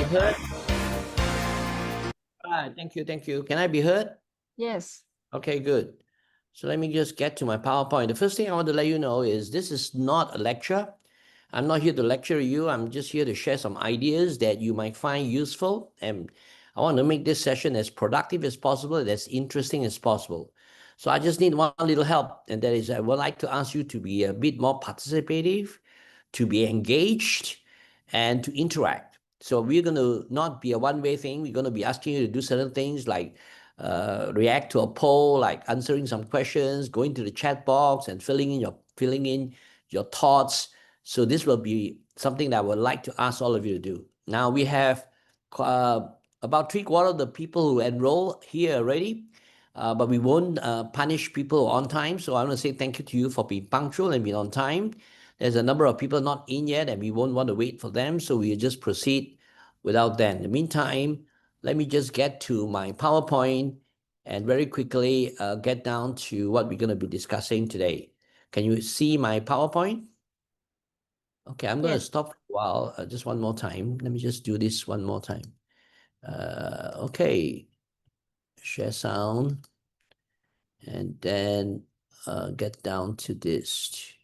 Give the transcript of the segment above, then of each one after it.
heard? Right, thank you, thank you. Can I be heard? Yes. Okay, good. So let me just get to my PowerPoint. The first thing I want to let you know is this is not a lecture. I'm not here to lecture you. I'm just here to share some ideas that you might find useful. And I want to make this session as productive as possible, as interesting as possible. So I just need one little help, and that is I would like to ask you to be a bit more participative, to be engaged, and to interact. So we're going to not be a one-way thing. We're going to be asking you to do certain things like react to a poll, like answering some questions, going to the chat box and filling in your thoughts. So this will be something that I would like to ask all of you to do. Now we have about 3/4 of the people who enroll here already, but we won't punish people on time. So I want to say thank you to you for being punctual and being on time. There's a number of people not in yet, and we won't want to wait for them. So we'll just proceed without them. In the meantime, let me just get to my PowerPoint and very quickly get down to what we're going to be discussing today. Can you see my PowerPoint? Okay, I'm going to stop for a while. Just one more time. Let me just do this one more time. Okay, share sound, and then get down to this.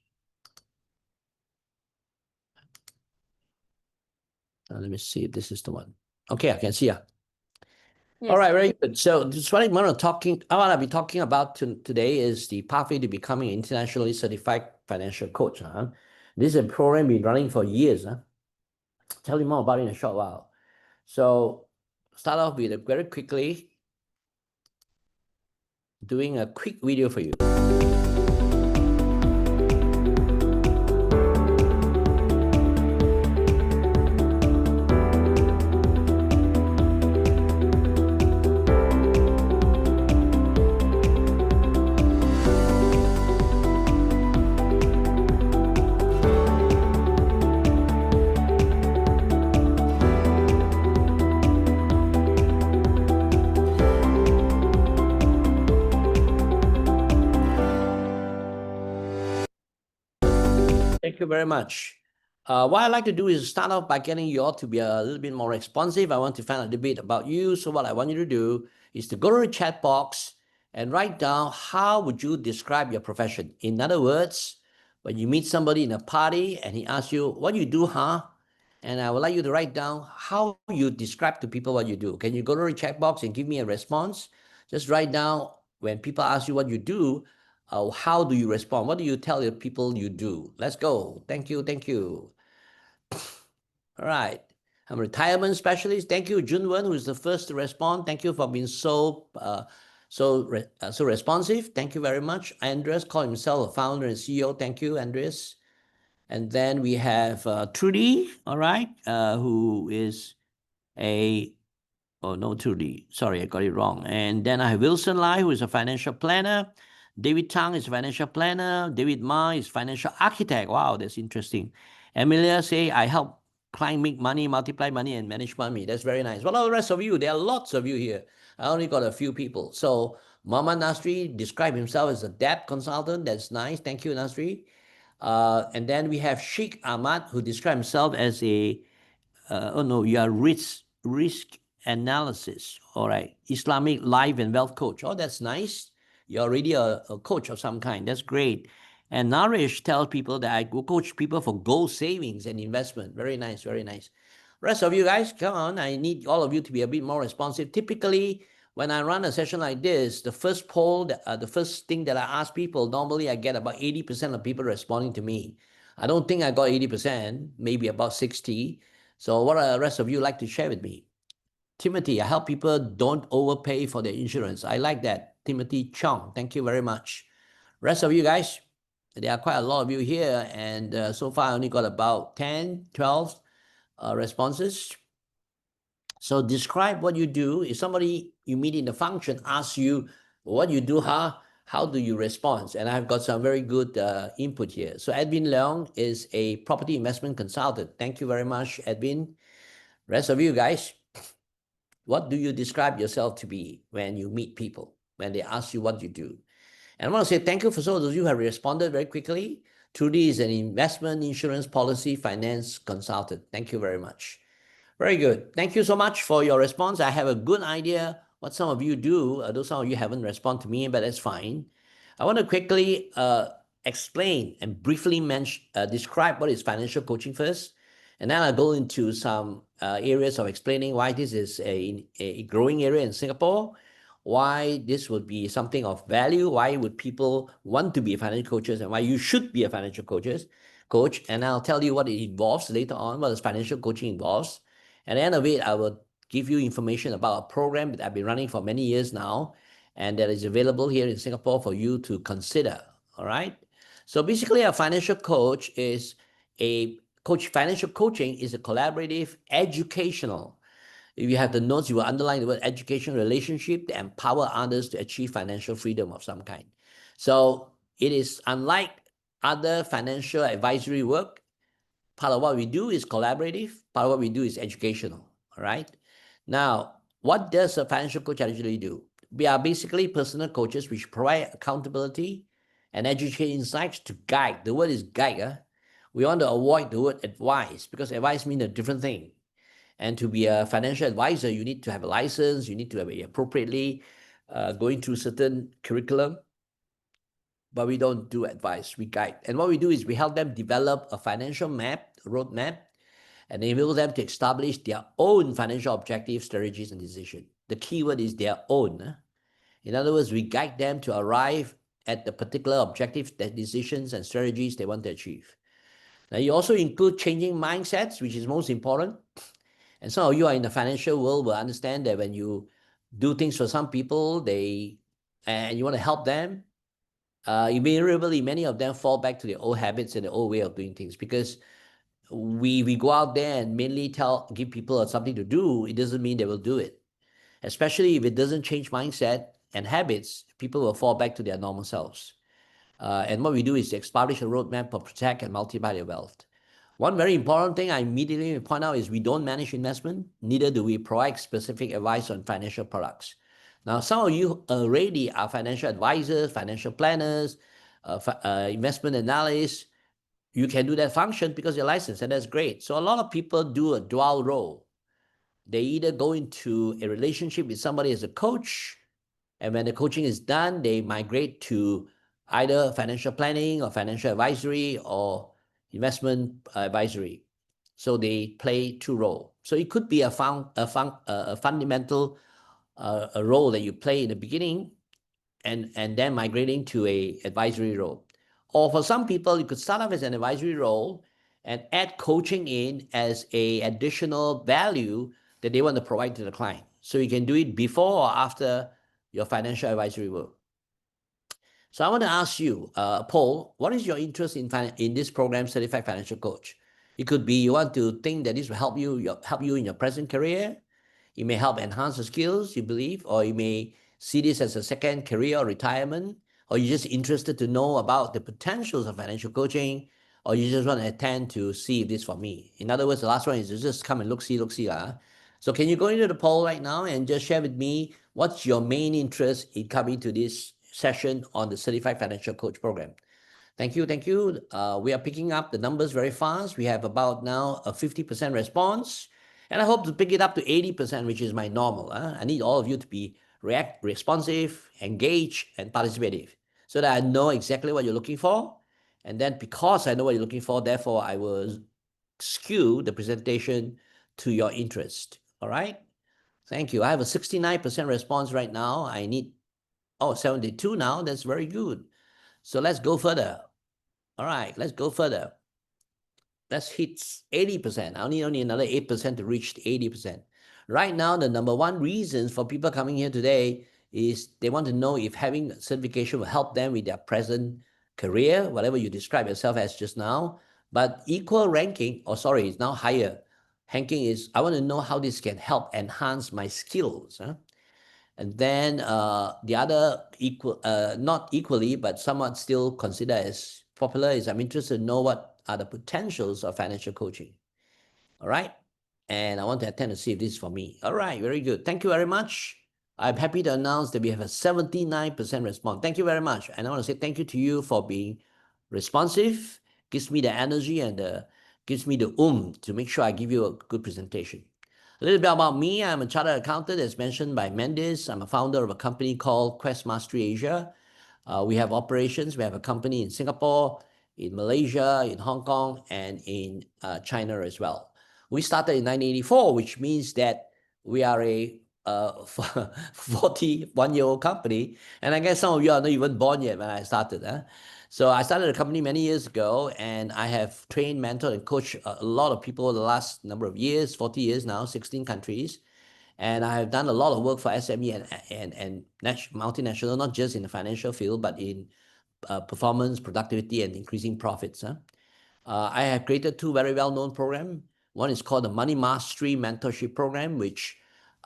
Let me see if this is the one. Okay, I can see ya. Yes. All right, very good. So this what I want to be talking about today is the pathway to becoming an internationally certified financial coach. This is a program we've been running for years. I'll tell you more about it in a short while. So start off with very quickly doing a quick video for you. Thank you very much. What I'd like to do is start off by getting you all to be a little bit more responsive. I want to find out a little bit about you. So what I want you to do is to go to the chat box and write down how would you describe your profession. In other words, when you meet somebody in a party and he asks you, what you do, huh? And I would like you to write down how you describe to people what you do. Can you go to the chat box and give me a response? Just write down when people ask you what you do, how do you respond? What do you tell the people you do? Let's go. Thank you. Thank you. All right. I'm a retirement specialist. Thank you, Junwen, who is the first to respond. Thank you for being so responsive. Thank you very much. Andres called himself a founder and CEO. Thank you, Andres. And then we have Trudy, all right, who is no, Trudy. Sorry, I got it wrong. And then I have Wilson Lai, who is a financial planner. David Tang is a financial planner. David Ma is financial architect. Wow, that's interesting. Emilia say, I help client make money, multiply money, and manage money. That's very nice. What about the rest of you? There are lots of you here. I only got a few people. So Mama Nasri described himself as a debt consultant. That's nice. Thank you, Nasri. And then we have Sheikh Ahmad, who described himself as a, you are risk analysis. All right. Islamic life and wealth coach. Oh, that's nice. You're already a coach of some kind. That's great. And Naresh tells people that I go coach people for goal savings and investment. Very nice, very nice. Rest of you guys, come on. I need all of you to be a bit more responsive. Typically, when I run a session like this, the first poll, the first thing that I ask people, normally I get about 80% of people responding to me. I don't think I got 80%, maybe about 60. So what are the rest of you like to share with me? Timothy, I help people don't overpay for their insurance. I like that. Timothy Chong, thank you very much. Rest of you guys, there are quite a lot of you here, and so far I only got about 10, 12 responses. So describe what you do. If somebody you meet in the function asks you what you do, how do you respond? And I've got some very good input here. So Edwin Leong is a property investment consultant. Thank you very much, Edwin. Rest of you guys, what do you describe yourself to be when you meet people, when they ask you what you do? And I want to say thank you for those of you who have responded very quickly. Trudy is an investment, insurance, policy, finance consultant. Thank you very much. Very good. Thank you so much for your response. I have a good idea what some of you do, although some of you haven't responded to me, but that's fine. I want to quickly explain and briefly describe what is financial coaching first, and then I'll go into some areas of explaining why this is a growing area in Singapore, why this would be something of value, why would people want to be financial coaches, and why you should be a financial coach. And I'll tell you what it involves later on, what financial coaching involves. At the end of it, I will give you information about a program that I've been running for many years now, and that is available here in Singapore for you to consider. All right. So basically, a financial coach is financial coaching is a collaborative, educational. If you have the notes, you will underline the word education relationship to empower others to achieve financial freedom of some kind. So it is unlike other financial advisory work. Part of what we do is collaborative. Part of what we do is educational. All right. Now, what does a financial coach actually do? We are basically personal coaches which provide accountability and educate insights to guide. The word is guide. We want to avoid the word advice because advice means a different thing. And to be a financial advisor, you need to have a license. You need to be appropriately going through certain curriculum. But we don't do advice, we guide. And what we do is we help them develop a financial map, roadmap, and enable them to establish their own financial objectives, strategies, and decisions. The key word is their own. In other words, we guide them to arrive at the particular objectives, the decisions, and strategies they want to achieve. Now, you also include changing mindsets, which is most important. And some of you are in the financial world will understand that when you do things for some people, and you want to help them, invariably, many of them fall back to their old habits and the old way of doing things because we go out there and mainly give people something to do. It doesn't mean they will do it, especially if it doesn't change mindset and habits. People will fall back to their normal selves. And what we do is establish a roadmap for protect and multiply their wealth. One very important thing I immediately point out is we don't manage investment, neither do we provide specific advice on financial products. Now, some of you already are financial advisors, financial planners, investment analysts. You can do that function because you're licensed, and that's great. So a lot of people do a dual role. They either go into a relationship with somebody as a coach, and when the coaching is done, they migrate to either financial planning or financial advisory or investment advisory. So they play two roles. So it could be a fundamental a role that you play in the beginning and then migrating to a advisory role. Or for some people, you could start off as an advisory role and add coaching in as a additional value that they want to provide to the client. So you can do it before or after your financial advisory work. So I want to ask you, Paul, what is your interest in this program, Certified Financial Coach? It could be you want to think that this will help you in your present career. It may help enhance the skills you believe, or you may see this as a second career or retirement, or you're just interested to know about the potentials of financial coaching, or you just want to attend to see if this is for me. In other words, the last one is to just come and look see. So can you go into the poll right now and just share with me what's your main interest in coming to this session on the Certified Financial Coach program? Thank you. We are picking up the numbers very fast. We have about now a 50% response. And I hope to pick it up to 80%, which is my normal. I need all of you to be responsive, engaged, and participative so that I know exactly what you're looking for. And then because I know what you're looking for, therefore, I will skew the presentation to your interest. All right? Thank you. I have a 69% response right now. I need, 72 now. That's very good. So let's go further. All right, let's go further. Let's hit 80%. I need only another 8% to reach 80%. Right now, the number one reason for people coming here today is they want to know if having certification will help them with their present career, whatever you describe yourself as just now. But equal ranking, it's now higher. Ranking is, I want to know how this can help enhance my skills. And then the other not equally, but somewhat still considered as popular is I'm interested to know what are the potentials of financial coaching. All right. And I want to attend to see if this is for me. All right. Very good. Thank you very much. I'm happy to announce that we have a 79% response. Thank you very much. And I want to say thank you to you for being responsive. Gives me the energy and gives me the to make sure I give you a good presentation. A little bit about me. I'm a chartered accountant, as mentioned by Mendes. I'm a founder of a company called Quest Mastery Asia. We have operations. We have a company in Singapore, in Malaysia, in Hong Kong, and in China as well. We started in 1984, which means that we are a 41-year-old company. And I guess some of you are not even born yet when I started. So I started a company many years ago, and I have trained, mentored, and coached a lot of people the last number of years, 40 years now, 16 countries. And I have done a lot of work for SME and multinational, not just in the financial field, but in performance, productivity, and increasing profits. I have created two very well-known programs. One is called the Money Mastery Mentorship Program, which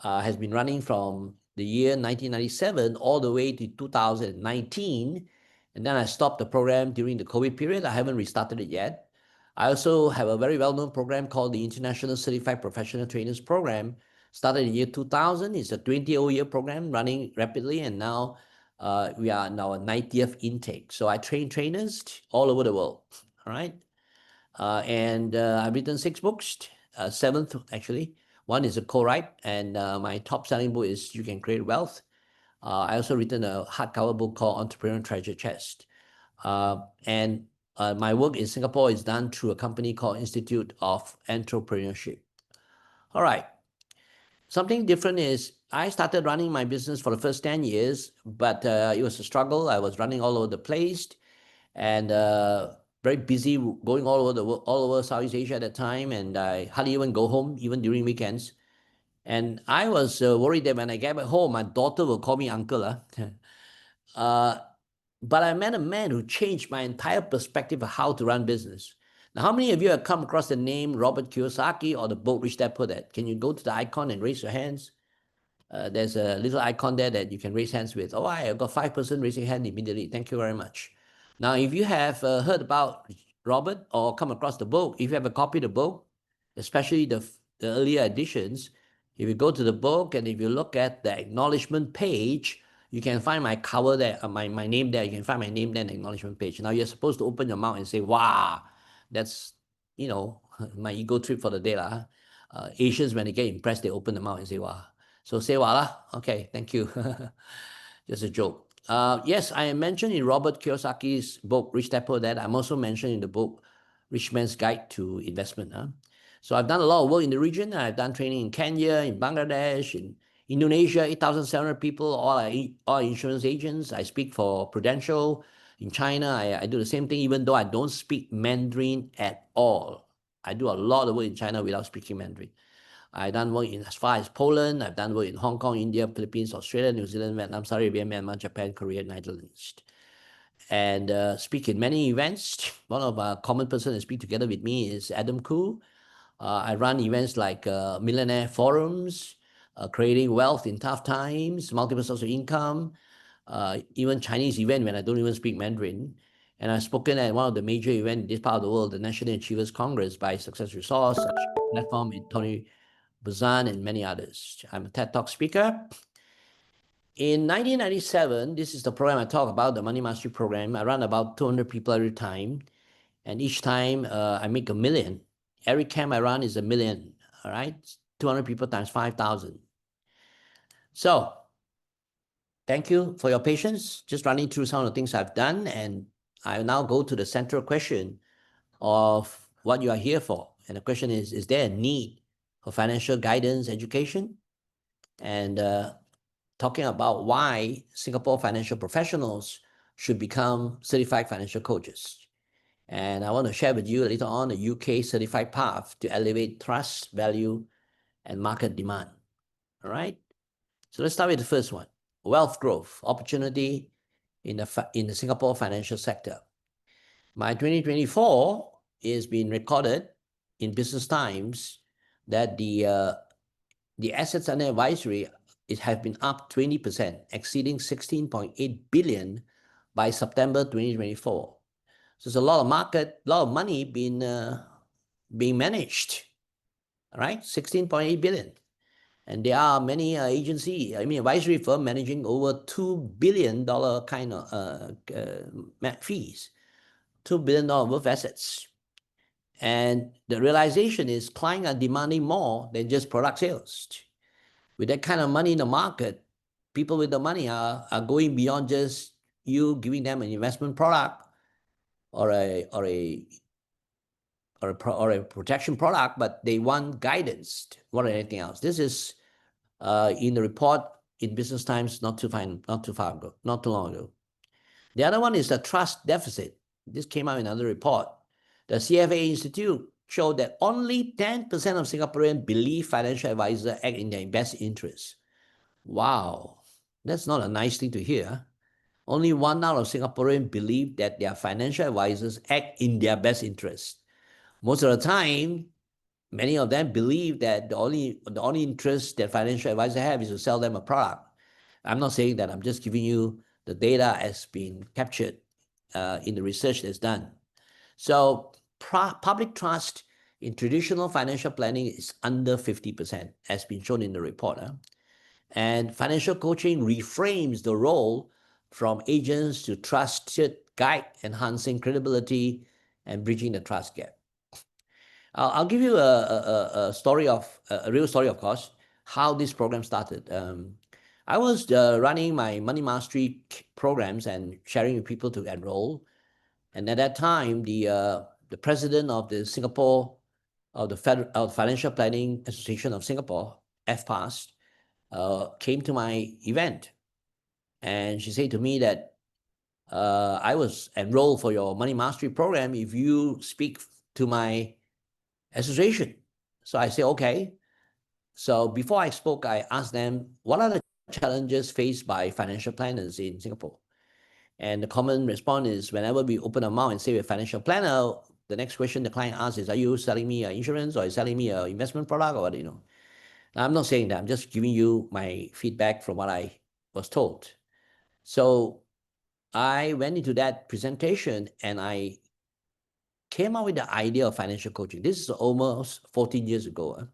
has been running from the year 1997 all the way to 2019. And then I stopped the program during the COVID period. I haven't restarted it yet. I also have a very well-known program called the International Certified Professional Trainers Program. Started in the year 2000. It's a 20-year program running rapidly, and now we are in our 90th intake. So I train trainers all over the world. All right. And I've written 6 books, 7th actually. One is a co-write, and my top-selling book is You Can Create Wealth. I also written a hardcover book called Entrepreneur Treasure Chest. And my work in Singapore is done through a company called Institute of Entrepreneurship. All right. Something different is I started running my business for the first 10 years, but it was a struggle. I was running all over the place and very busy going all over Southeast Asia at that time, and I hardly even go home, even during weekends. And I was worried that when I get back home, my daughter will call me uncle. But I met a man who changed my entire perspective of how to run business. Now, how many of you have come across the name Robert Kiyosaki or the book Rich Dad Poor Dad? Can you go to the icon and raise your hands? There's a little icon there that you can raise hands with. Oh, I got 5% raising hand immediately. Thank you very much. Now, if you have heard about Robert or come across the book, if you have a copy of the book, especially the earlier editions, if you go to the book and if you look at the acknowledgement page, you can find my cover there, my name there. You can find my name there in the acknowledgement page. Now, you're supposed to open your mouth and say, wow, that's, my ego trip for the day. Asians, when they get impressed, they open the mouth and say, wow. So say what lah? Okay, thank you. Just a joke. Yes, I am mentioned in Robert Kiyosaki's book, Rich Dad Poor Dad. I'm also mentioned in the book, Rich Man's Guide to Investment. So I've done a lot of work in the region. I've done training in Kenya, in Bangladesh, in Indonesia, 8,700 people, all insurance agents. I speak for Prudential. In China, I do the same thing, even though I don't speak Mandarin at all. I do a lot of work in China without speaking Mandarin. I've done work in as far as Poland. I've done work in Hong Kong, India, Philippines, Australia, New Zealand, Vietnam, Saudi Arabia, Myanmar, Japan, Korea, Netherlands. And speak in many events. One of our common person that speak together with me is Adam Koo. I run events like Millionaire Forums, Creating Wealth in Tough Times, Multiple Sources of Income, even Chinese event when I don't even speak Mandarin. And I've spoken at one of the major events in this part of the world, the National Achievers Congress by Success Resource, such platform in Tony Bazan, and many others. I'm a TED Talk speaker. In 1997, this is the program I talk about, the Money Mastery Program. I run about 200 people every time. And each time I make $1 million. Every camp I run is $1 million, all right? 200 people times 5,000. So thank you for your patience. Just running through some of the things I've done. And I now go to the central question of what you are here for. And the question is there a need for financial guidance, education? And talking about why Singapore financial professionals should become certified financial coaches. And I want to share with you later on the UK certified path to elevate trust, value, and market demand. All right. So let's start with the first one: wealth growth opportunity in the Singapore financial sector. My 2024 is being recorded in Business Times that the assets under advisory have been up 20%, exceeding 16.8 billion by September 2024. So there's a lot of money being managed. All right, 16.8 billion. And there are many advisory firm managing over $2 billion kind of fees, $2 billion worth assets. And the realization is clients are demanding more than just product sales. With that kind of money in the market, people with the money are going beyond just you giving them an investment product or a protection product, but they want guidance more than anything else. This is in the report in Business Times not too long ago. The other one is the trust deficit. This came out in another report. The CFA Institute showed that only 10% of Singaporeans believe financial advisors act in their best interest. Wow, that's not a nice thing to hear. Only 1 out of Singaporeans believe that their financial advisors act in their best interest. Most of the time, many of them believe that the only interest that financial advisors have is to sell them a product. I'm not saying that. I'm just giving you the data as being captured in the research that's done. So public trust in traditional financial planning is under 50%, as been shown in the report. And financial coaching reframes the role from agents to trusted guide, enhancing credibility and bridging the trust gap. I'll give you a real story, of course, how this program started. I was running my money mastery programs and sharing with people to enroll. And at that time, the president of the Financial Planning Association of Singapore, FPAS, came to my event. And she said to me that I was enrolled for your money mastery program if you speak to my association. So I said, okay. So before I spoke, I asked them, what are the challenges faced by financial planners in Singapore? And the common response is whenever we open our mouth and say we're a financial planner, the next question the client asks is, are you selling me insurance or are you selling me an investment product or what, Now, I'm not saying that. I'm just giving you my feedback from what I was told. So I went into that presentation and I came up with the idea of financial coaching. This is almost 14 years ago.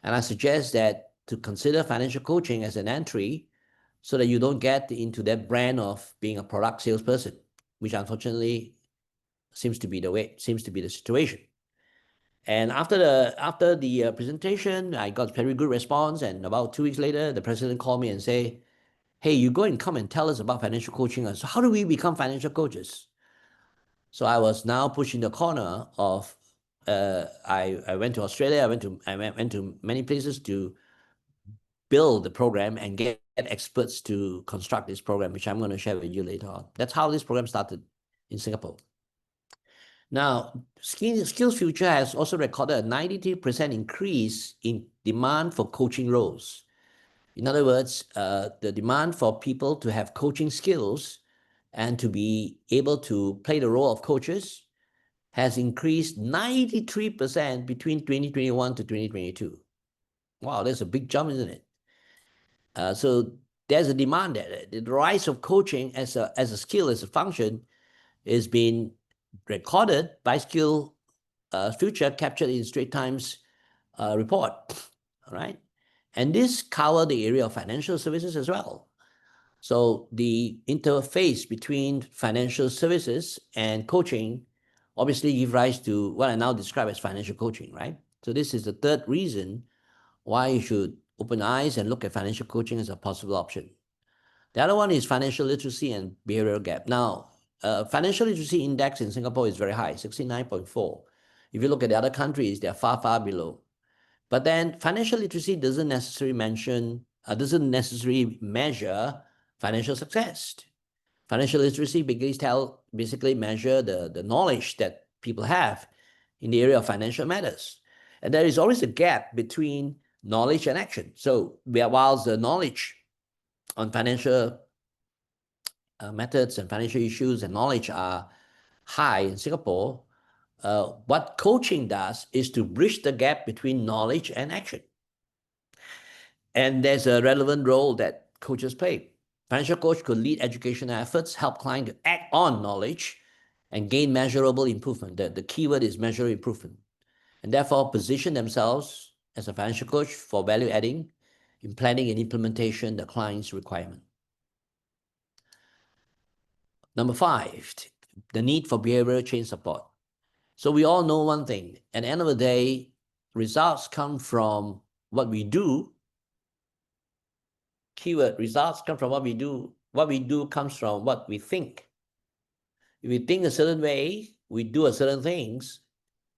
And I suggest that to consider financial coaching as an entry so that you don't get into that brand of being a product salesperson, which unfortunately seems to be the situation. And after the presentation, I got very good response. And about 2 weeks later, the president called me and say, hey, you go and come and tell us about financial coaching. So how do we become financial coaches? So I was now pushed in the corner of, I went to Australia, I went to many places to build the program and get experts to construct this program, which I'm going to share with you later on. That's how this program started in Singapore. Now, Skills Future has also recorded a 93% increase in demand for coaching roles. In other words, the demand for people to have coaching skills and to be able to play the role of coaches has increased 93% between 2021 to 2022. Wow, that's a big jump, isn't it? So there's a demand there. The rise of coaching as a skill, as a function, is being recorded by Skill Future, captured in Straits Times report. All right, and this covers the area of financial services as well. So the interface between financial services and coaching obviously give rise to what I now describe as financial coaching, right? So this is the third reason why you should open eyes and look at financial coaching as a possible option. The other one is financial literacy and behavioral gap. Now, financial literacy index in Singapore is very high, 69.4. If you look at the other countries, they're far, far below. But then financial literacy doesn't necessarily measure financial success. Financial literacy basically measure the knowledge that people have in the area of financial matters. And there is always a gap between knowledge and action. So whilst the knowledge on financial methods and financial issues and knowledge are high in Singapore, what coaching does is to bridge the gap between knowledge and action. And there's a relevant role that coaches play. Financial coach could lead educational efforts, help clients to act on knowledge and gain measurable improvement. The keyword is measurable improvement. And therefore position themselves as a financial coach for value adding in planning and implementation the client's requirement. Number 5, the need for behavioral change support. So we all know one thing. At the end of the day, results come from what we do. Keyword, results come from what we do. What we do comes from what we think. If we think a certain way, we do a certain things,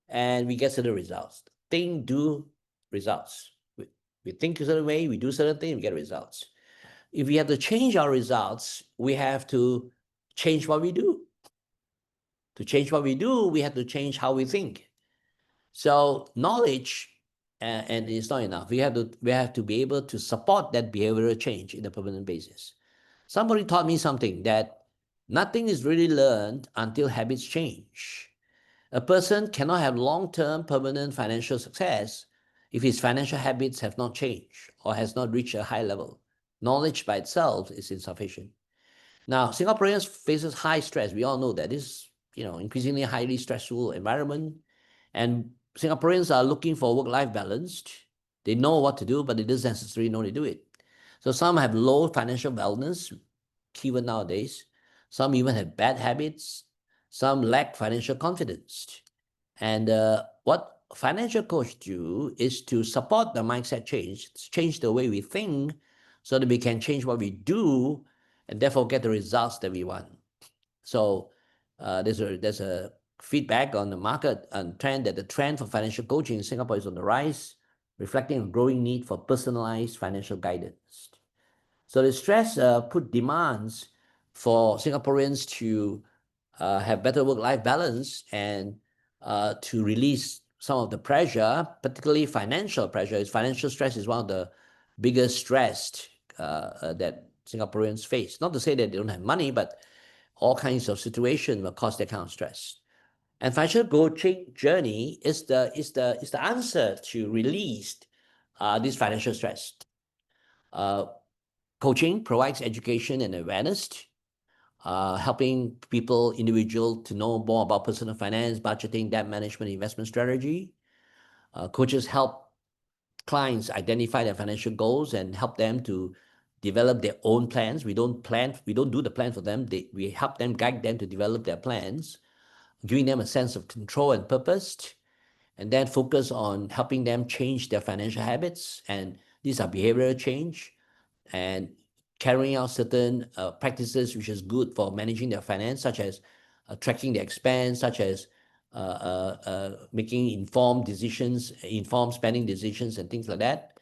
and we get certain results. Think, do, results. We think a certain way, we do certain things, we get results. If we have to change our results, we have to change what we do. To change what we do, we have to change how we think. So knowledge, and it's not enough. We have to be able to support that behavioral change in a permanent basis. Somebody taught me something, that nothing is really learned until habits change. A person cannot have long-term permanent financial success if his financial habits have not changed or has not reached a high level. Knowledge by itself is insufficient. Now, Singaporeans faces high stress. We all know that this is, increasingly highly stressful environment, and Singaporeans are looking for work-life balance. They know what to do, but they don't necessarily know to do it. So some have low financial wellness, keyword nowadays. Some even have bad habits. Some lack financial confidence. And what financial coach do is to support the mindset change the way we think, so that we can change what we do and therefore get the results that we want. So there's a feedback on the market and trend that the trend for financial coaching in Singapore is on the rise, reflecting a growing need for personalized financial guidance. So the stress put demands for Singaporeans to have better work-life balance and to release some of the pressure, particularly financial pressure. Financial stress is one of the biggest stress that Singaporeans face. Not to say that they don't have money, but all kinds of situations will cause that kind of stress. And financial coaching journey is the answer to release this financial stress. Coaching provides education and awareness, helping individual to know more about personal finance, budgeting, debt management, investment strategy. Coaches help clients identify their financial goals and help them to develop their own plans. We don't do the plan for them. We help them, guide them to develop their plans, giving them a sense of control and purpose, and then focus on helping them change their financial habits. And these are behavioral change and carrying out certain practices which is good for managing their finance, such as tracking their expense, such as making informed spending decisions, and things like that.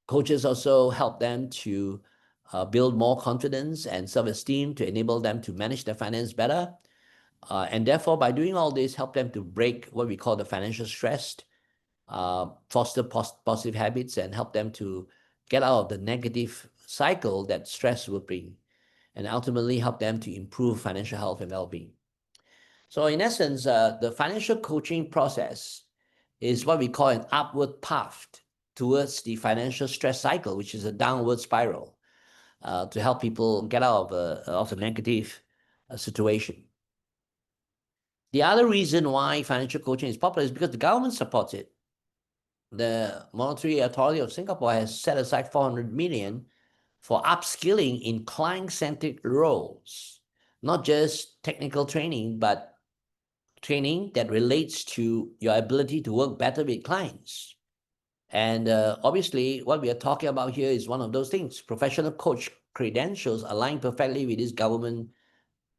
Coaches also help them to build more confidence and self-esteem to enable them to manage their finance better. And therefore, by doing all this, help them to break what we call the financial stress, foster positive habits, and help them to get out of the negative cycle that stress will bring, and ultimately help them to improve financial health and well-being. So in essence, the financial coaching process is what we call an upward path towards the financial stress cycle, which is a downward spiral, to help people get out of a negative situation. The other reason why financial coaching is popular is because the government supports it. The Monetary Authority of Singapore has set aside 400 million for upskilling in client-centric roles, not just technical training, but training that relates to your ability to work better with clients. And obviously, what we are talking about here is one of those things. Professional coach credentials align perfectly with these government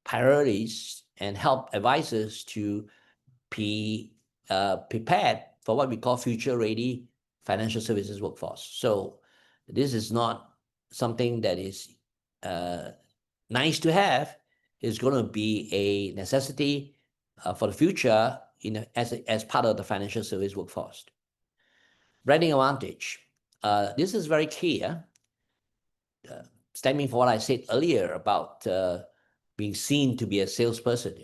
priorities and help advisors to be prepared for what we call future-ready financial services workforce. So this is not something that is nice to have. It's going to be a necessity for the future as part of the financial service workforce. Branding advantage. This is very clear, stemming from what I said earlier about being seen to be a salesperson,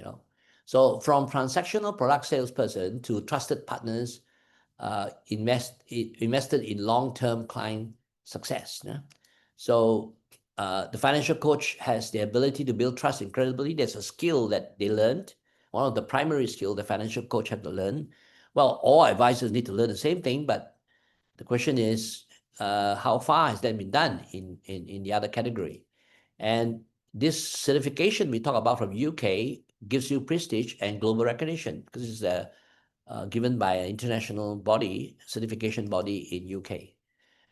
So from transactional product salesperson to trusted partners, invested in long-term client success. So the financial coach has the ability to build trust and credibility. There's a skill that they learned. One of the primary skills the financial coach had to learn. Well, all advisors need to learn the same thing, but the question is, how far has that been done in the other category? And this certification we talk about from UK gives you prestige and global recognition because it's given by an international body, certification body in UK.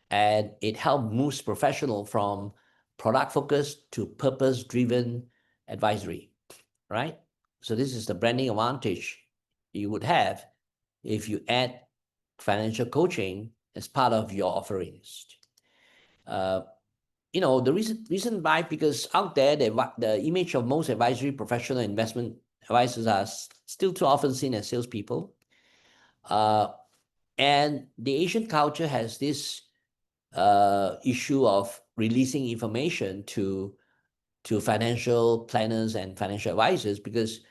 And it helps moves professional from product focused to purpose driven advisory, right? So this is the branding advantage you would have if you add financial coaching as part of your offerings. The reason why, because out there, the image of most advisory professional investment advisors are still too often seen as salespeople. And the Asian culture has this issue of releasing information to financial planners and financial advisors, because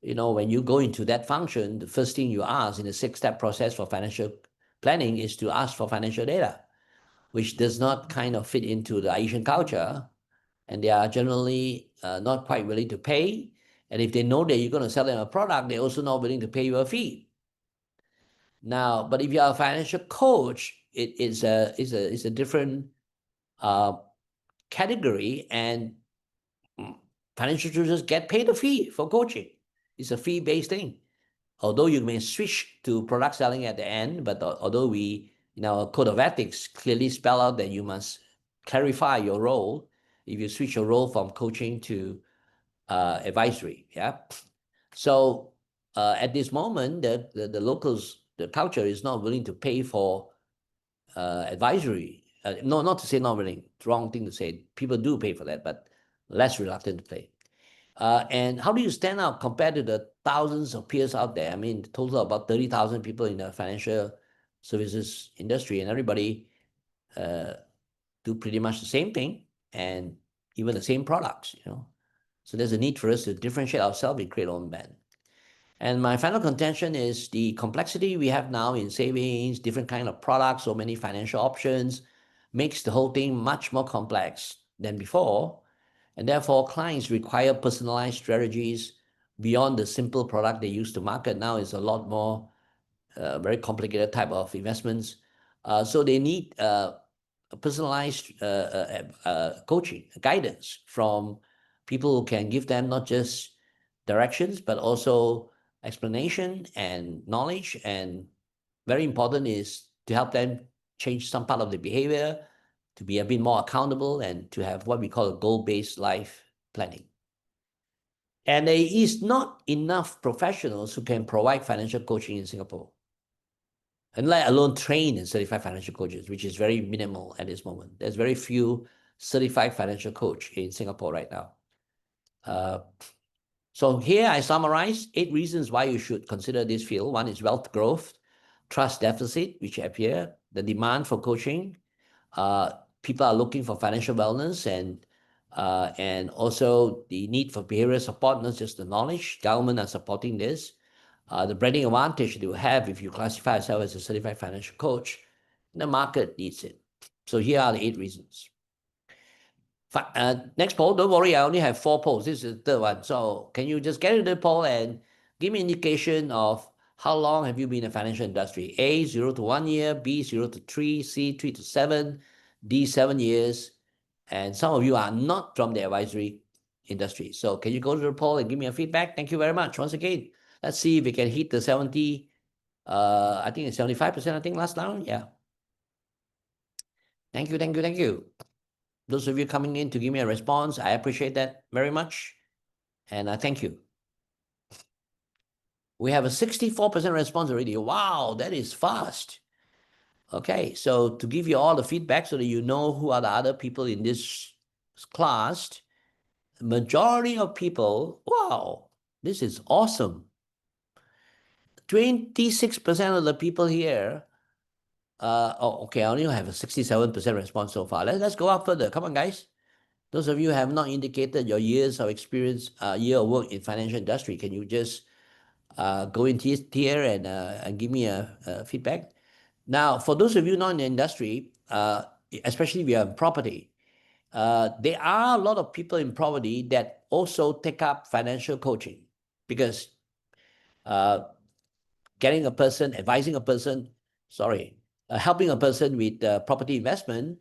when you go into that function, the first thing you ask in the 6-step process for financial planning is to ask for financial data, which does not kind of fit into the Asian culture, and they are generally not quite willing to pay. And if they know that you're going to sell them a product, they're also not willing to pay you a fee. Now, but if you are a financial coach, it's a different category, and financial advisors get paid a fee for coaching. It's a fee-based thing. Although you may switch to product selling at the end, but although we, in our code of ethics, clearly spell out that you must clarify your role if you switch your role from coaching to advisory. Yeah. So at this moment, the locals, the culture is not willing to pay for advisory. No, not to say not willing. It's the wrong thing to say. People do pay for that, but less reluctant to pay. And how do you stand out compared to the thousands of peers out there? I mean, total about 30,000 people in the financial services industry, and everybody do pretty much the same thing and even the same products, So there's a need for us to differentiate ourselves and create our own brand. And my final contention is the complexity we have now in savings, different kind of products, so many financial options, makes the whole thing much more complex than before. And therefore, clients require personalized strategies beyond the simple product they used to market. Now is a lot more very complicated type of investments. So they need personalized coaching, guidance from people who can give them not just directions, but also explanation and knowledge. And very important is to help them change some part of the behavior, to be a bit more accountable, and to have what we call a goal-based life planning. And there is not enough professionals who can provide financial coaching in Singapore, and let alone train and certified financial coaches, which is very minimal at this moment. There's very few certified financial coach in Singapore right now. So here I summarize 8 reasons why you should consider this field. 1 is wealth growth, trust deficit, which appear, the demand for coaching. People are looking for financial wellness, and also the need for behavioral support, not just the knowledge. Government are supporting this. The branding advantage that you have if you classify yourself as a certified financial coach, the market needs it. So here are the 8 reasons. Next poll, don't worry, I only have 4 polls. This is the third one. So can you just get into the poll and give me an indication of how long have you been in the financial industry? A, 0 to 1 year, B, 0 to 3, C, 3 to 7, D, 7 years. And some of you are not from the advisory industry. So can you go to the poll and give me a feedback? Thank you very much. Once again, let's see if we can hit the 70, I think it's 75%, I think last round. Yeah. Thank you, thank you, thank you. Those of you coming in to give me a response, I appreciate that very much. And I thank you. We have a 64% response already. Wow, that is fast. Okay, so to give you all the feedback so that you know who are the other people in this class, majority of people, wow, this is awesome. 26% of the people here, okay, I only have a 67% response so far. Let's go up further. Come on, guys. Those of you who have not indicated your years of experience, year of work in financial industry, can you just go into here and give me a feedback? Now, for those of you not in the industry, especially if you're in property, there are a lot of people in property that also take up financial coaching, because getting a person, advising a person, helping a person with property investment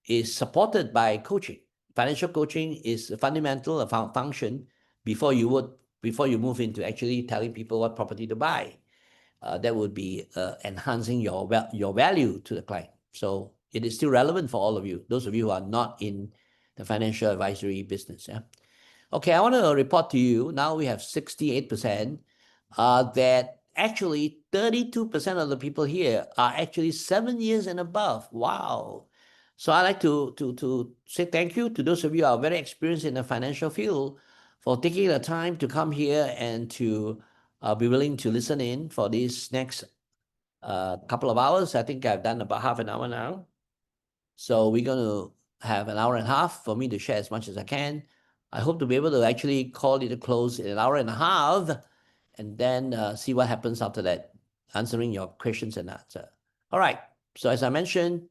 is supported by coaching. Financial coaching is a fundamental function before you move into actually telling people what property to buy. That would be enhancing your value to the client. So it is still relevant for all of you, those of you who are not in the financial advisory business. Yeah. Okay, I want to report to you, now we have 68%, that actually 32% of the people here are actually 7 years and above. Wow. So I'd like to say thank you to those of you who are very experienced in the financial field for taking the time to come here and to be willing to listen in for this next couple of hours. I think I've done about half an hour now. So we're going to have an hour and a half for me to share as much as I can. I hope to be able to actually call it a close in an hour and a half, and then see what happens after that, answering your questions and answer. All right. So as I mentioned,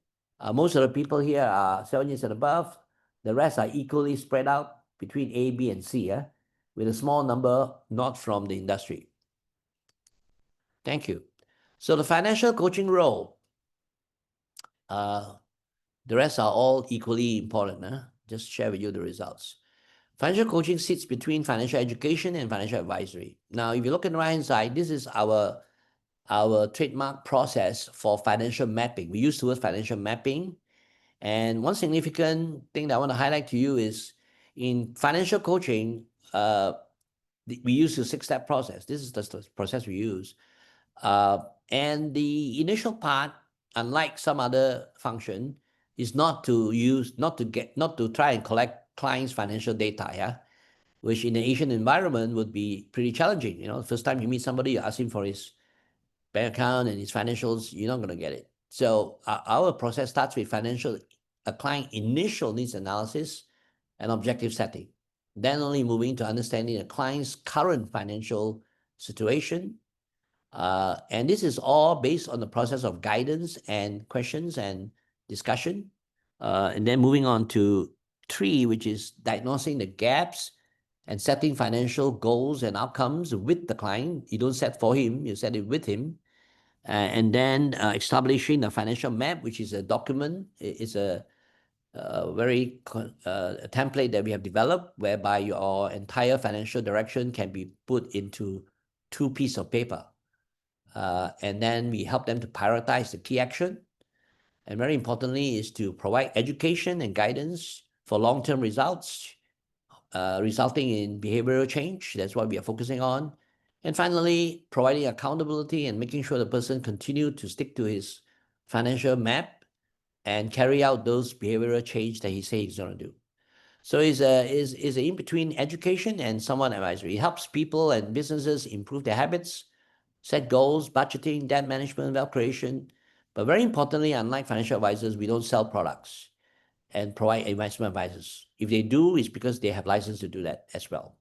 most of the people here are 7 years and above. The rest are equally spread out between A, B, and C, with a small number not from the industry. Thank you. So the financial coaching role, the rest are all equally important. Just share with you the results. Financial coaching sits between financial education and financial advisory. Now, if you look at the right-hand side, this is our trademark process for financial mapping. We use the word financial mapping. And one significant thing that I want to highlight to you is in financial coaching, we use a 6-step process. This is the process we use. And the initial part, unlike some other function, is not to try and collect clients' financial data, which in the Asian environment would be pretty challenging. The first time you meet somebody, you ask him for his bank account and his financials, you're not going to get it. So our process starts with client initial needs analysis and objective setting. Then only moving to understanding the client's current financial situation. And this is all based on the process of guidance and questions and discussion. And then moving on to 3, which is diagnosing the gaps and setting financial goals and outcomes with the client. You don't set for him, you set it with him. And then establishing the financial map, which is a document. It's a very template that we have developed whereby your entire financial direction can be put into 2 pieces of paper. And then we help them to prioritize the key action. And very importantly is to provide education and guidance for long-term results, resulting in behavioral change. That's what we are focusing on. And finally, providing accountability and making sure the person continue to stick to his financial map and carry out those behavioral change that he says he's going to do. So it's an in-between education and somewhat advisory. It helps people and businesses improve their habits, set goals, budgeting, debt management, wealth creation. But very importantly, unlike financial advisors, we don't sell products and provide investment advisors. If they do, it's because they have license to do that as well.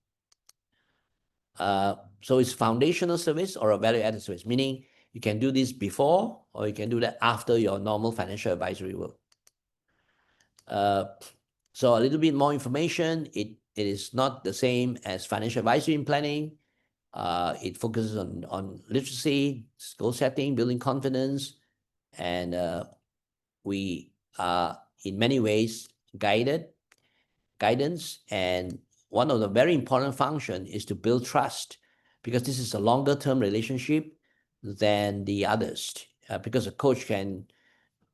So it's foundational service or a value-added service, meaning you can do this before or you can do that after your normal financial advisory work. So a little bit more information. It is not the same as financial advisory and planning. It focuses on literacy, goal setting, building confidence, and we are in many ways guidance. And one of the very important functions is to build trust, because this is a longer term relationship than the others. Because a coach can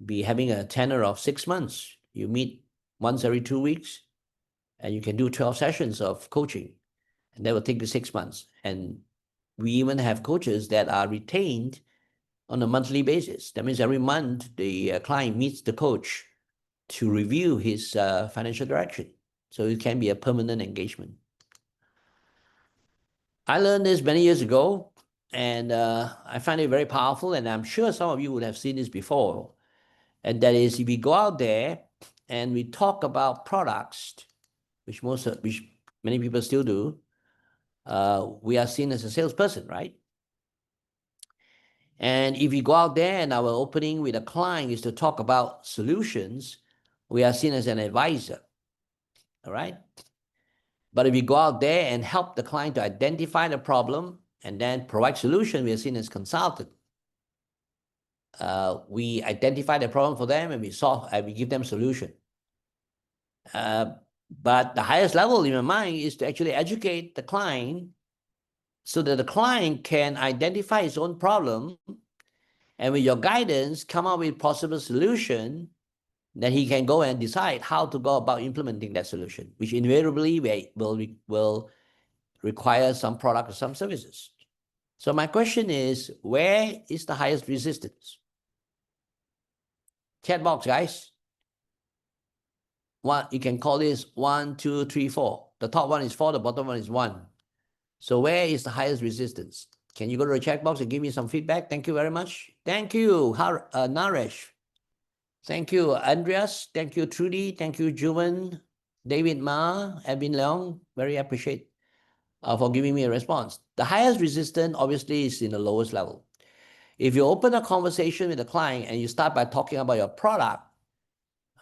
be having a tenure of 6 months. You meet once every 2 weeks, and you can do 12 sessions of coaching, and that will take you 6 months. And we even have coaches that are retained on a monthly basis. That means every month the client meets the coach to review his financial direction. So it can be a permanent engagement. I learned this many years ago, and I find it very powerful, and I'm sure some of you would have seen this before. And that is, if we go out there and we talk about products, which many people still do, we are seen as a salesperson, right? And if we go out there and our opening with a client is to talk about solutions, we are seen as an advisor, all right? But if we go out there and help the client to identify the problem and then provide solution, we are seen as consultant. We identify the problem for them and we give them solution. But the highest level in my mind is to actually educate the client so that the client can identify his own problem, and with your guidance, come up with possible solution that he can go and decide how to go about implementing that solution, which invariably will require some product or some services. So my question is, where is the highest resistance? Chat box, guys. One, you can call this 1, 2, 3, 4. The top one is 4, the bottom one is 1. So where is the highest resistance? Can you go to the chat box and give me some feedback? Thank you very much. Thank you, Naresh. Thank you, Andreas. Thank you, Trudy. Thank you, Juven, David Ma, Edwin Leong. Very appreciate for giving me a response. The highest resistance obviously is in the lowest level. If you open a conversation with a client and you start by talking about your product,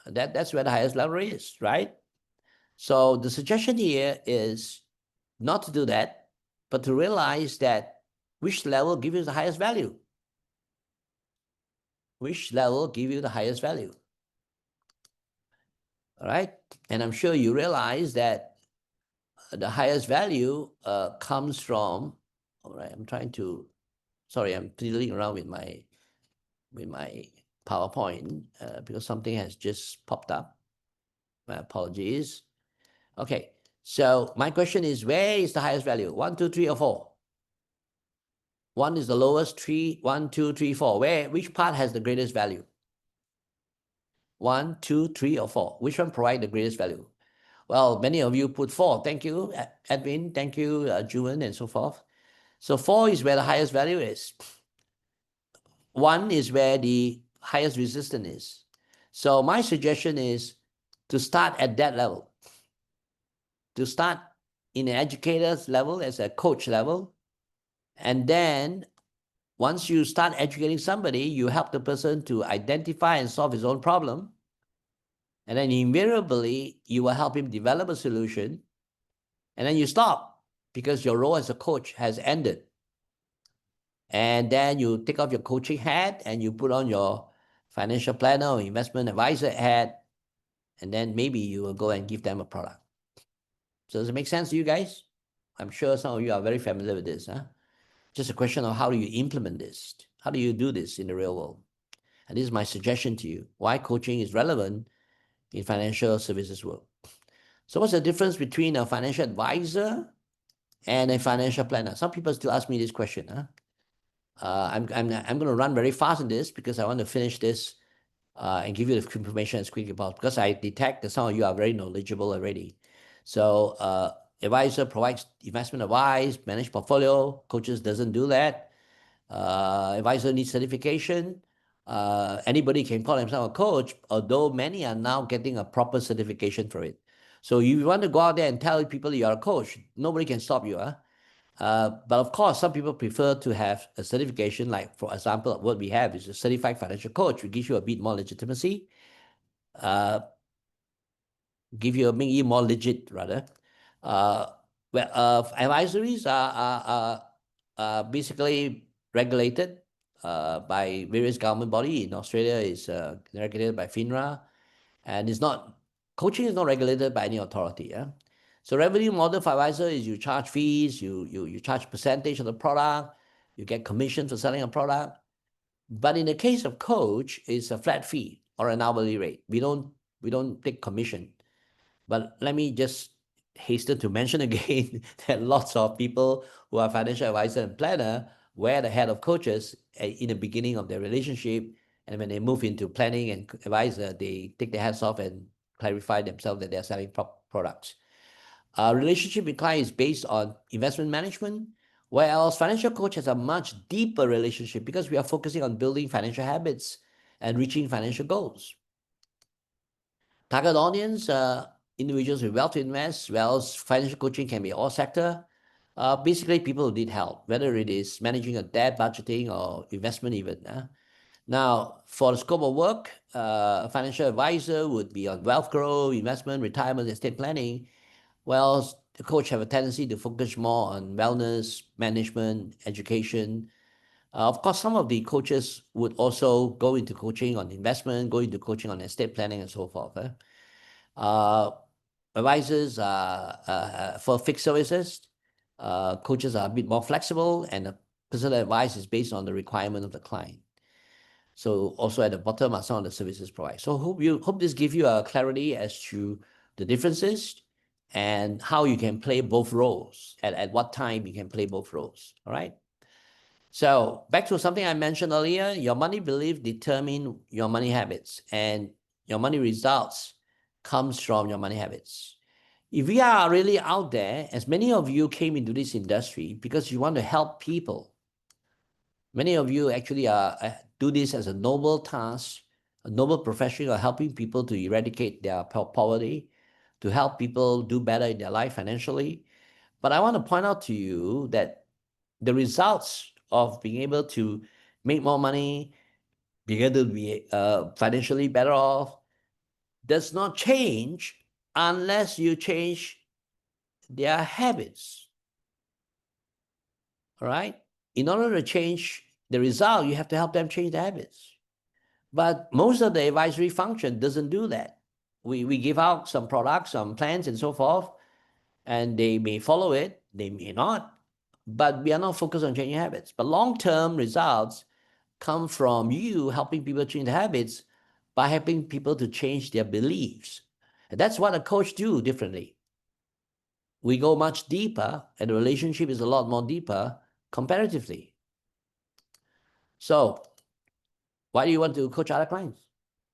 that's where the highest level is, right? So the suggestion here is not to do that, but to realize that which level gives you the highest value. Which level gives you the highest value? All right. And I'm sure you realize that the highest value comes from, all right, I'm fiddling around with my PowerPoint because something has just popped up. My apologies. Okay, so my question is, where is the highest value? 1, 2, 3, or 4? 1 is the lowest, 3, 1, 2, 3, 4. Which part has the greatest value? 1, 2, 3, or 4? Which one provides the greatest value? Well, many of you put 4. Thank you, Edwin. Thank you, Juven, and so forth. So 4 is where the highest value is. 1 is where the highest resistance is. So my suggestion is to start at that level. To start in an educator's level, as a coach level. And then once you start educating somebody, you help the person to identify and solve his own problem. And then invariably, you will help him develop a solution. And then you stop because your role as a coach has ended. And then you take off your coaching hat and you put on your financial planner or investment advisor hat. And then maybe you will go and give them a product. So does it make sense to you guys? I'm sure some of you are very familiar with this. Just a question of how do you implement this? How do you do this in the real world? And this is my suggestion to you, why coaching is relevant in financial services world. So what's the difference between a financial advisor and a financial planner? Some people still ask me this question. I'm going to run very fast in this because I want to finish this and give you the information as quickly as possible, because I detect that some of you are very knowledgeable already. So advisor provides investment advice, manage portfolio. Coaches doesn't do that. Advisor needs certification. Anybody can call themselves a coach, although many are now getting a proper certification for it. So if you want to go out there and tell people you're a coach, nobody can stop you. But of course, some people prefer to have a certification, like, for example, what we have is a certified financial coach, which gives you a bit more legitimacy, make you more legit, rather. Advisories are basically regulated by various government body. In Australia, is regulated by FINRA, and coaching is not regulated by any authority. Yeah. So revenue model for advisor is you charge fees, you charge percentage of the product, you get commission for selling a product. But in the case of coach, it's a flat fee or an hourly rate. We don't take commission. But let me just hasten to mention again that lots of people who are financial advisor and planner wear the hat of coaches in the beginning of their relationship. And when they move into planning and advisor, they take their hats off and clarify themselves that they're selling products. Relationship with client is based on investment management, whereas financial coach has a much deeper relationship because we are focusing on building financial habits and reaching financial goals. Target audience, individuals with wealth to invest, whereas financial coaching can be all sector. Basically, people who need help, whether it is managing a debt, budgeting, or investment even. Now, for the scope of work, a financial advisor would be on wealth growth, investment, retirement, estate planning, whilst the coach have a tendency to focus more on wellness, management, education. Of course, some of the coaches would also go into coaching on investment, go into coaching on estate planning, and so forth. advisors for fixed services. Coaches are a bit more flexible, and the personal advice is based on the requirement of the client. So also at the bottom are some of the services provided. So hope this gives you a clarity as to the differences and how you can play both roles, at what time you can play both roles. All right. So back to something I mentioned earlier, your money belief determine your money habits, and your money results comes from your money habits. If we are really out there, as many of you came into this industry because you want to help people, many of you actually do this as a noble task, a noble profession of helping people to eradicate their poverty, to help people do better in their life financially. But I want to point out to you that the results of being able to make more money, being able to be financially better off, does not change unless you change their habits. All right? In order to change the result, you have to help them change their habits. But most of the advisory function doesn't do that. We give out some products, some plans, and so forth, and they may follow it, they may not, but we are not focused on changing habits. But long-term results come from you helping people change their habits by helping people to change their beliefs. And that's what a coach do differently. We go much deeper, and the relationship is a lot more deeper comparatively. So why do you want to coach other clients?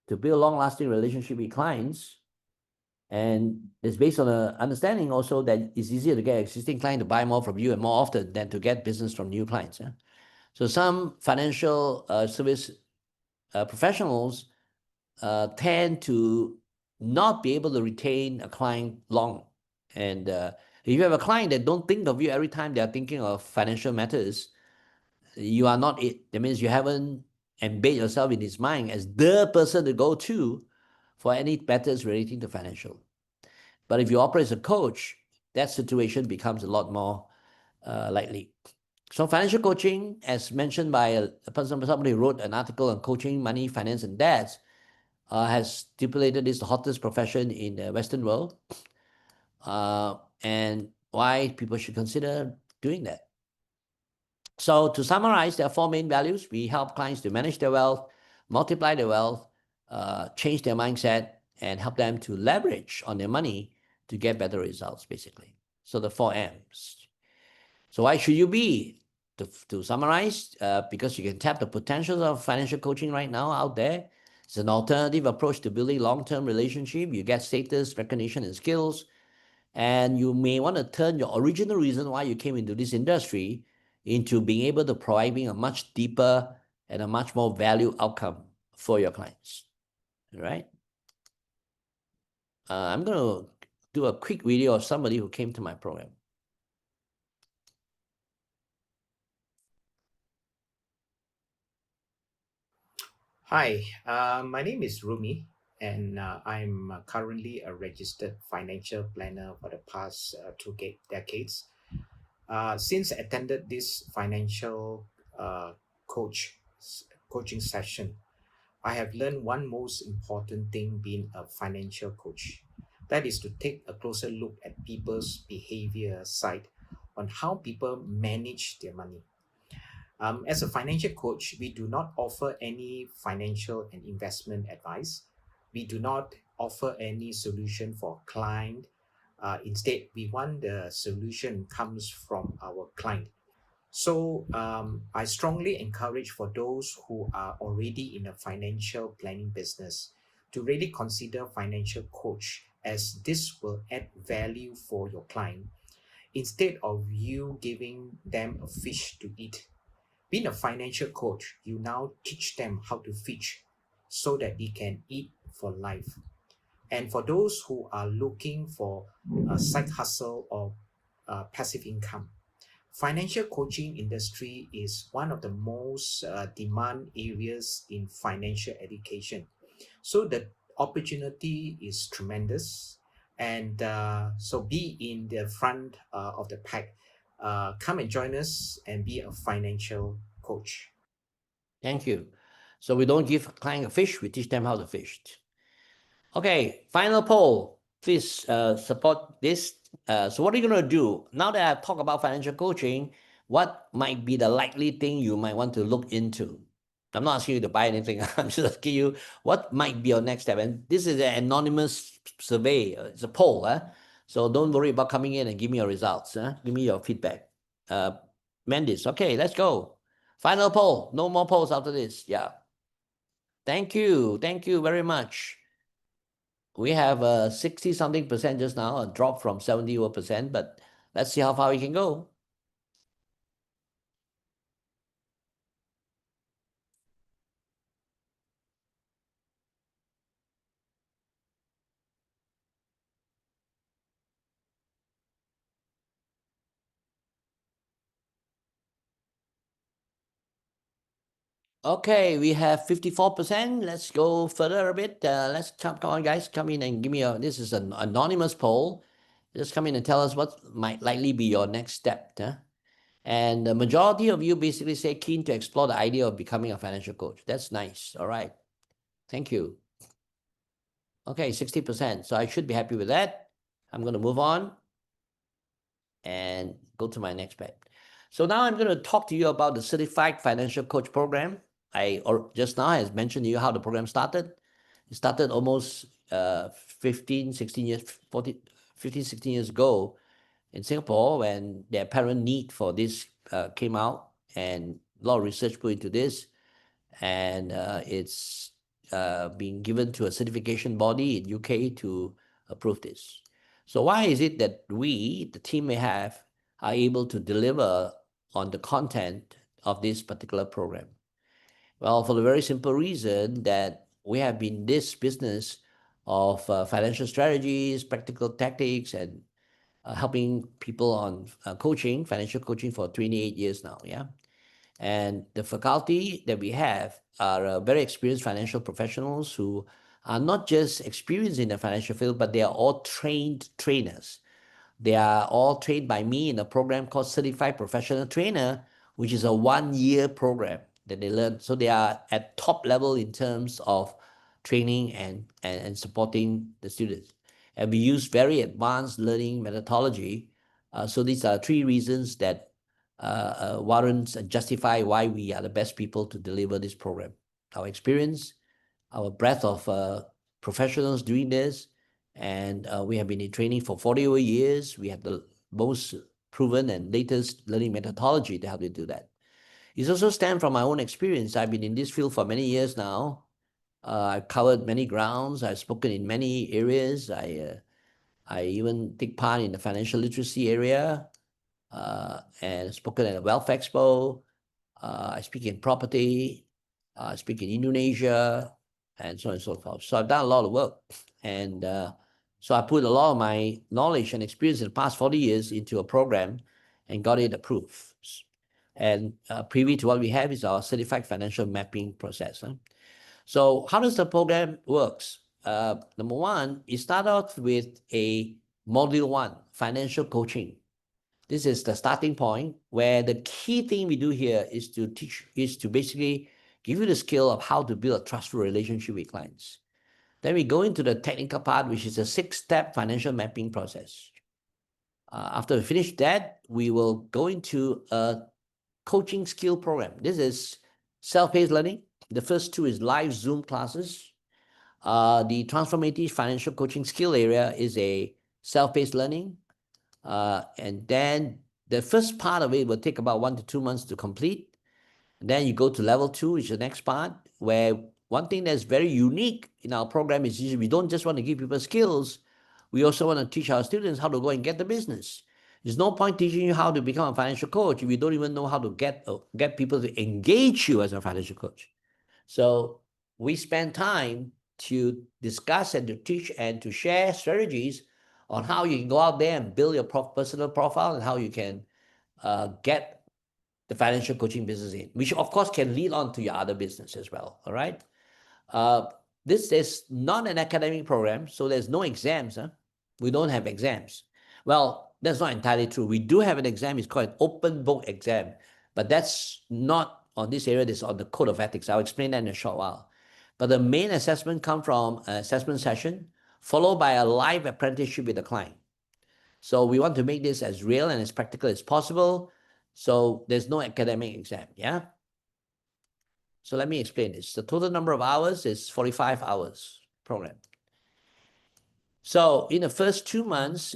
To build long-lasting relationship with clients. And it's based on an understanding also that it's easier to get existing client to buy more from you and more often than to get business from new clients. Yeah? So some financial service professionals tend to not be able to retain a client long. And if you have a client that don't think of you every time they are thinking of financial matters, you are not it. That means you haven't embed yourself in his mind as the person to go to for any matters relating to financial. But if you operate as a coach, that situation becomes a lot more likely. So financial coaching, as mentioned by a person, somebody who wrote an article on coaching, money, finance, and debts, has stipulated this the hottest profession in the Western world, and why people should consider doing that. So to summarize, there are four main values. We help clients to manage their wealth, multiply their wealth, change their mindset, and help them to leverage on their money to get better results, basically. So the 4 M's. So why should you be? To summarize, because you can tap the potentials of financial coaching right now out there. It's an alternative approach to building long-term relationship. You get status, recognition, and skills. And you may want to turn your original reason why you came into this industry into being able to providing a much deeper and a much more value outcome for your clients. All right. I'm going to do a quick video of somebody who came to my program. Hi, my name is Rumi, and I'm currently a registered financial planner for the past 2 decades. Since I attended this financial coaching session, I have learned one most important thing being a financial coach. That is to take a closer look at people's behavior side on how people manage their money. As a financial coach, we do not offer any financial and investment advice. We do not offer any solution for client. Instead, we want the solution comes from our client. So I strongly encourage for those who are already in a financial planning business to really consider financial coach, as this will add value for your client instead of you giving them a fish to eat. Being a financial coach, you now teach them how to fish so that they can eat for life. And for those who are looking for a side hustle or passive income, financial coaching industry is one of the most demand areas in financial education. So the opportunity is tremendous. And so be in the front of the pack. Come and join us and be a financial coach. Thank you. So we don't give a client a fish, we teach them how to fish. Okay, final poll. please support this. So what are you going to do? Now that I've talked about financial coaching, what might be the likely thing you might want to look into? I'm not asking you to buy anything. I'm just asking you what might be your next step. And this is an anonymous survey. It's a poll. So don't worry about coming in and give me your results. Give me your feedback. Mandis, okay, let's go. Final poll. No more polls after this. Yeah. Thank you. Thank you very much. We have 60 something percent just now, a drop from 70%, but let's see how far we can go. Okay, we have 54%. Let's go further a bit. Let's come on, guys. Come in and give me this is an anonymous poll. Just come in and tell us what might likely be your next step. And the majority of you basically say keen to explore the idea of becoming a financial coach. That's nice. All right. Thank you. Okay, 60%. So I should be happy with that. I'm going to move on and go to my next page. So now I'm going to talk to you about the Certified Financial Coach Program. Just now has mentioned to you how the program started. It started almost 15, 16 years, 15, 16 years ago in Singapore when the apparent need for this came out, and a lot of research put into this, and it's being given to a certification body in UK to approve this. So why is it that we, the team may have, are able to deliver on the content of this particular program? Well, for the very simple reason that we have been this business of financial strategies, practical tactics, and helping people on coaching, financial coaching for 28 years now, yeah? And the faculty that we have are very experienced financial professionals who are not just experienced in the financial field, but they are all trained trainers. They are all trained by me in a program called Certified Professional Trainer, which is a 1-year program that they learn. So they are at top level in terms of training and supporting the students. And we use very advanced learning methodology. So these are 3 reasons that warrants and justify why we are the best people to deliver this program. Our experience, our breadth of professionals doing this, and we have been in training for 40 over years. We have the most proven and latest learning methodology to help you do that. It also stems from my own experience. I've been in this field for many years now. I've covered many grounds. I've spoken in many areas. I even take part in the financial literacy area and spoken at a Wealth Expo. I speak in property. I speak in Indonesia, and so on and so forth. So I've done a lot of work. And so I put a lot of my knowledge and experience in the past 40 years into a program and got it approved. And privy to what we have is our certified financial mapping process. So how does the program works? Number one, it starts off with a module 1, financial coaching. This is the starting point where the key thing we do here is to basically give you the skill of how to build a trustful relationship with clients. Then we go into the technical part, which is a 6-step financial mapping process. After we finish that, we will go into a coaching skill program. This is self-paced learning. The first 2 is live Zoom classes. The transformative financial coaching skill area is a self-paced learning. And then the first part of it will take about 1 to 2 months to complete. And then you go to level 2, which is the next part, where one thing that's very unique in our program is we don't just want to give people skills. We also want to teach our students how to go and get the business. There's no point teaching you how to become a financial coach if you don't even know how to get people to engage you as a financial coach. So we spend time to discuss and to teach and to share strategies on how you can go out there and build your personal profile and how you can get the financial coaching business in, which of course can lead on to your other business as well. All right. This is not an academic program, so there's no exams. We don't have exams. Well, that's not entirely true. We do have an exam. It's called an open book exam, but that's not on this area. This is on the code of ethics. I'll explain that in a short while. But the main assessment comes from an assessment session followed by a live apprenticeship with the client. So we want to make this as real and as practical as possible. So there's no academic exam, yeah? So let me explain this. The total number of hours is 45 hours program. So in the first 2 months,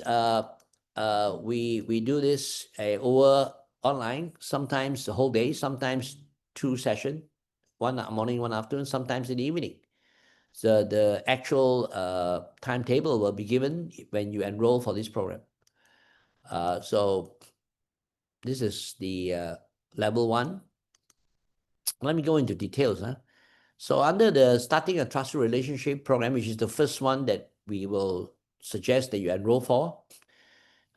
we do this over online, sometimes the whole day, sometimes 2 sessions, one morning, one afternoon, sometimes in the evening. So the actual timetable will be given when you enroll for this program. So this is the level 1. Let me go into details. So under the Starting a Trusted Relationship program, which is the first one that we will suggest that you enroll for,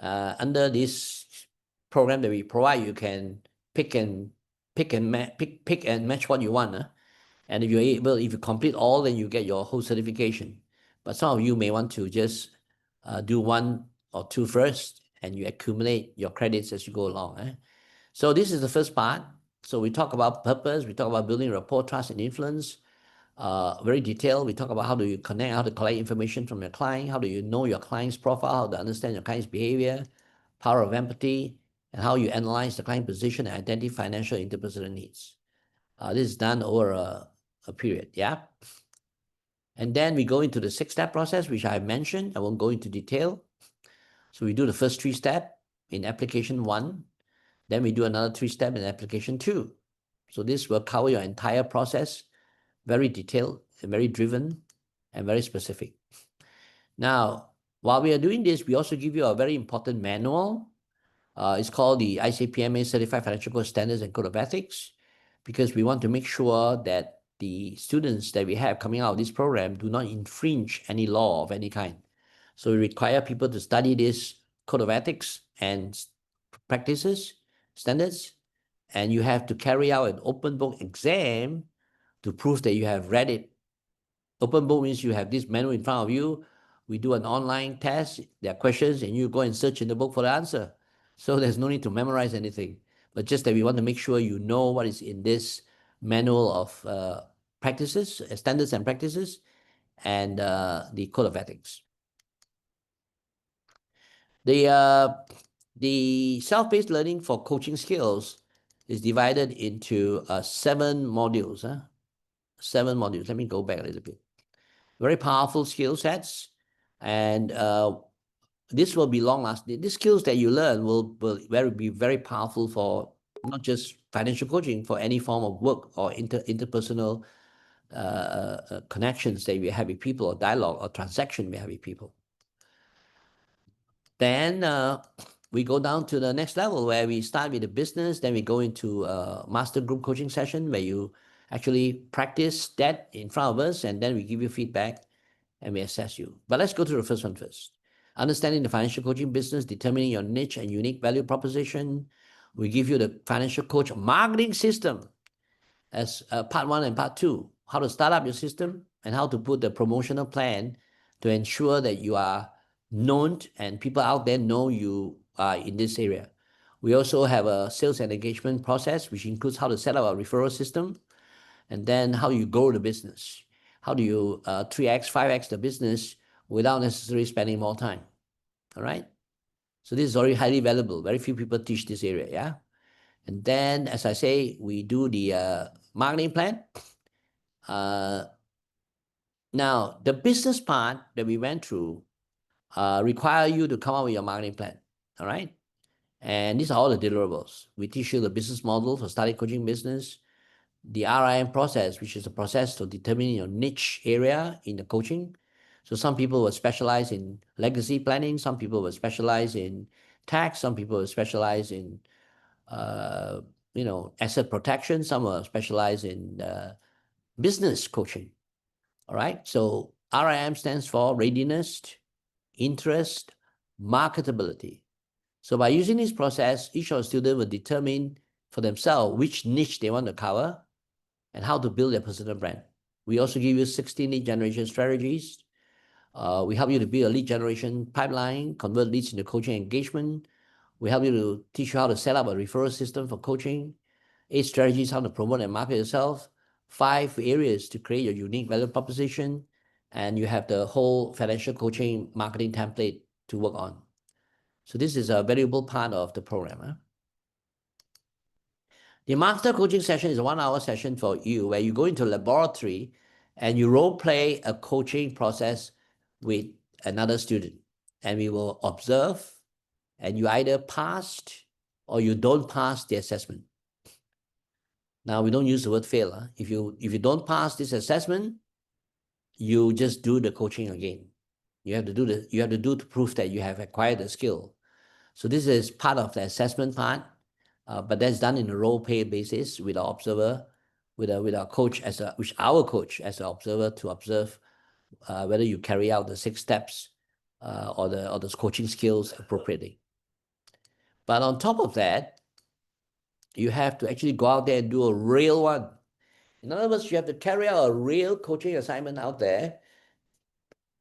under this program that we provide, you can pick and match what you want. And if you complete all, then you get your whole certification. But some of you may want to just do 1 or 2 first, and you accumulate your credits as you go along. So this is the first part. So we talk about purpose, we talk about building rapport, trust, and influence. Very detailed. We talk about how do you connect, how to collect information from your client, how do you know your client's profile, how to understand your client's behavior, power of empathy, and how you analyze the client position and identify financial interpersonal needs. This is done over a period, yeah? And then we go into the 6-step process, which I mentioned. I won't go into detail. So we do the first 3 steps in application 1. Then we do another 3 steps in application 2. So this will cover your entire process, very detailed, and very driven, and very specific. Now, while we are doing this, we also give you a very important manual. It's called the IPMA Certified Financial Coach Standards and Code of Ethics, because we want to make sure that the students that we have coming out of this program do not infringe any law of any kind. So we require people to study this Code of Ethics and practices, standards, and you have to carry out an open book exam to prove that you have read it. Open book means you have this manual in front of you. We do an online test. There are questions, and you go and search in the book for the answer. So there's no need to memorize anything, but just that we want to make sure you know what is in this manual of practices, standards and practices, and the Code of Ethics. The self-paced learning for coaching skills is divided into 7 modules. 7 modules. Let me go back a little bit. Very powerful skill sets, and this will be long-lasting. These skills that you learn will be very powerful for not just financial coaching, for any form of work or interpersonal connections that you have with people, or dialogue or transaction we have with people. Then we go down to the next level where we start with the business. Then we go into a master group coaching session where you actually practice that in front of us, and then we give you feedback and we assess you. But let's go to the first one first. Understanding the financial coaching business, determining your niche and unique value proposition. We give you the financial coach marketing system as part 1 and part 2. How to start up your system and how to put the promotional plan to ensure that you are known and people out there know you are in this area. We also have a sales and engagement process, which includes how to set up a referral system, and then how you grow the business. How do you 3x, 5x the business without necessarily spending more time? All right. So this is already highly valuable. Very few people teach this area, yeah? And then, as I say, we do the marketing plan. Now, the business part that we went through require you to come up with your marketing plan, all right? And these are all the deliverables. We teach you the business model for starting coaching business, the RIM process, which is a process to determine your niche area in the coaching. So some people will specialize in legacy planning, some people will specialize in tax, some people will specialize in asset protection, some will specialize in business coaching. All right. So RIM stands for readiness, interest, marketability. So by using this process, each of the students will determine for themselves which niche they want to cover and how to build their personal brand. We also give you 16 lead generation strategies. We help you to build a lead generation pipeline, convert leads into coaching engagement. We help you to teach you how to set up a referral system for coaching, 8 strategies how to promote and market yourself, 5 areas to create your unique value proposition, and you have the whole financial coaching marketing template to work on. So this is a valuable part of the program. The master coaching session is a 1-hour session for you where you go into a laboratory and you role play a coaching process with another student. And we will observe, and you either passed or you don't pass the assessment. Now, we don't use the word fail. If you don't pass this assessment, you just do the coaching again. You have to do to prove that you have acquired the skill. So this is part of the assessment part, but that's done in a role play basis with our observer, with our coach our coach as an observer to observe whether you carry out the 6 steps or the coaching skills appropriately. But on top of that, you have to actually go out there and do a real one. In other words, you have to carry out a real coaching assignment out there,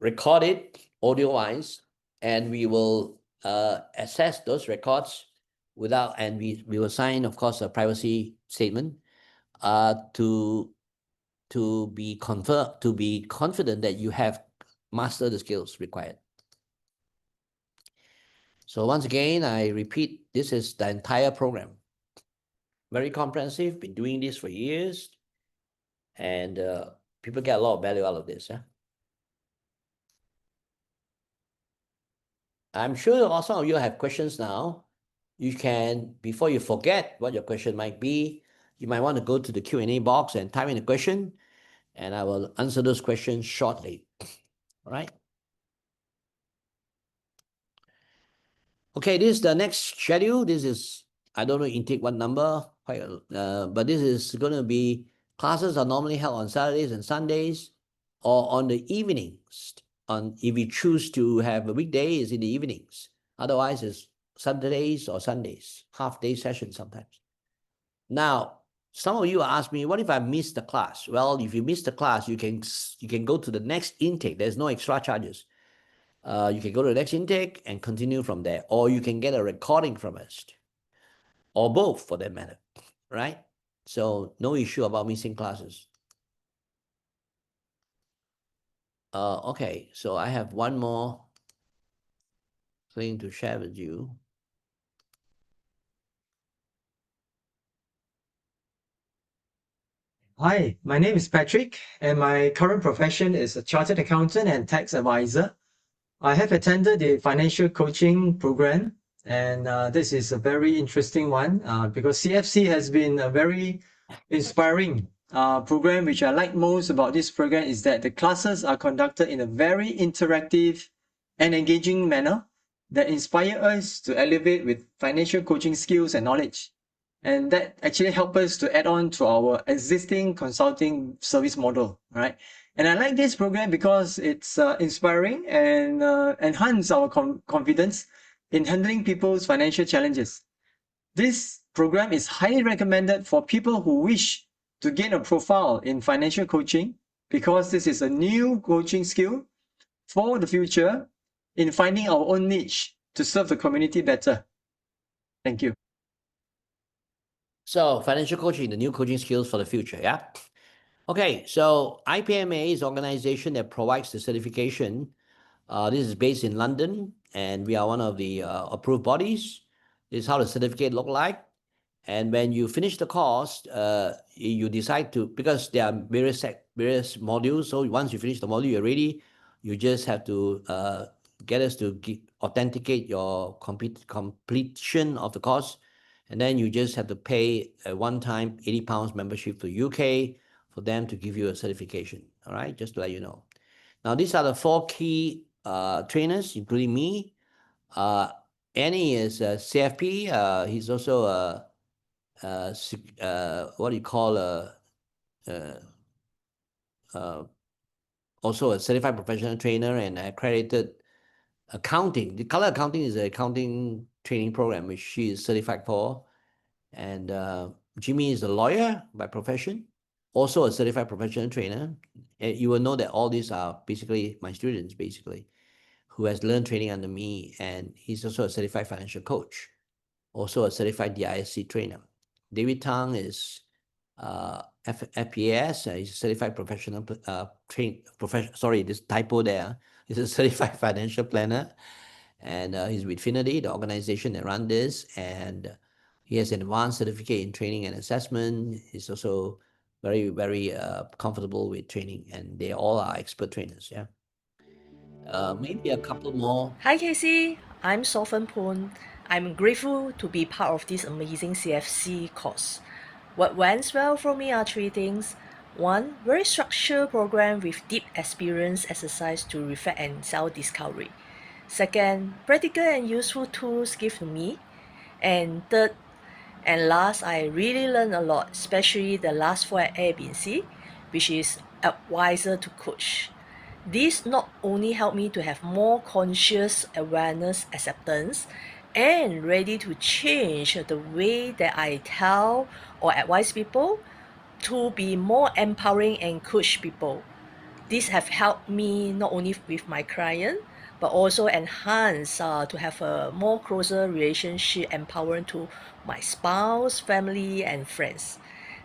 record it audio-wise, and we will assess those records and we will sign, of course, a privacy statement to be confident that you have mastered the skills required. So once again, I repeat, this is the entire program. Very comprehensive, been doing this for years, and people get a lot of value out of this. I'm sure some of you have questions now. You can, before you forget what your question might be, you might want to go to the Q&A box and type in a question, and I will answer those questions shortly. All right. Okay, this is the next schedule. This is, I don't know intake what number, but this is going to be, classes are normally held on Saturdays and Sundays or on the evenings. If you choose to have a weekday, it's in the evenings. Otherwise, it's Saturdays or Sundays, half-day sessions sometimes. Now, some of you ask me, what if I miss the class? Well, if you miss the class, you can go to the next intake. There's no extra charges. You can go to the next intake and continue from there, or you can get a recording from us, or both for that matter, right? So no issue about missing classes. Okay, so I have one more thing to share with you. Hi, my name is Patrick, and my current profession is a chartered accountant and tax advisor. I have attended the financial coaching program, and this is a very interesting one because CFC has been a very inspiring program. Which I like most about this program is that the classes are conducted in a very interactive and engaging manner that inspire us to elevate with financial coaching skills and knowledge. And that actually helps us to add on to our existing consulting service model, right? And I like this program because it's inspiring and enhance our confidence in handling people's financial challenges. This program is highly recommended for people who wish to gain a profile in financial coaching because this is a new coaching skill for the future in finding our own niche to serve the community better. Thank you. So financial coaching, the new coaching skills for the future, yeah? Okay, so IPMA is an organization that provides the certification. This is based in London, and we are one of the approved bodies. This is how the certificate look like. And when you finish the course, you decide to, because there are various modules. So once you finish the module, you're ready. You just have to get us to authenticate your completion of the course. And then you just have to pay a one-time £80 membership to UK for them to give you a certification. All right, just to let you know. Now, these are the 4 key trainers, including me. Annie is a CFP. He's also a what do you call also a certified professional trainer and accredited accounting. The color accounting is an accounting training program which she is certified for. And Jimmy is a lawyer by profession, also a certified professional trainer. And you will know that all these are basically my students, who has learned training under me, and he's also a certified financial coach, also a certified DISC trainer. David Tang is FPS. He's a certified professional sorry, this typo there. He's a certified financial planner, and he's with Finity, the organization that run this, and he has an advanced certificate in training and assessment. He's also very, very comfortable with training, and they all are expert trainers. Yeah. Maybe a couple more. Hi Casey, I'm Sophan Poon. I'm grateful to be part of this amazing CFC course. What went well for me are three things. One, very structured program with deep experience exercise to reflect and self-discovery. Second, practical and useful tools given to me. And third, and last, I really learned a lot, especially the last four at A, B, and C, which is advisor to coach. This not only helped me to have more conscious awareness, acceptance, and ready to change the way that I tell or advise people to be more empowering and coach people. This have helped me not only with my client, but also enhance to have a more closer relationship, empowering to my spouse, family, and friends.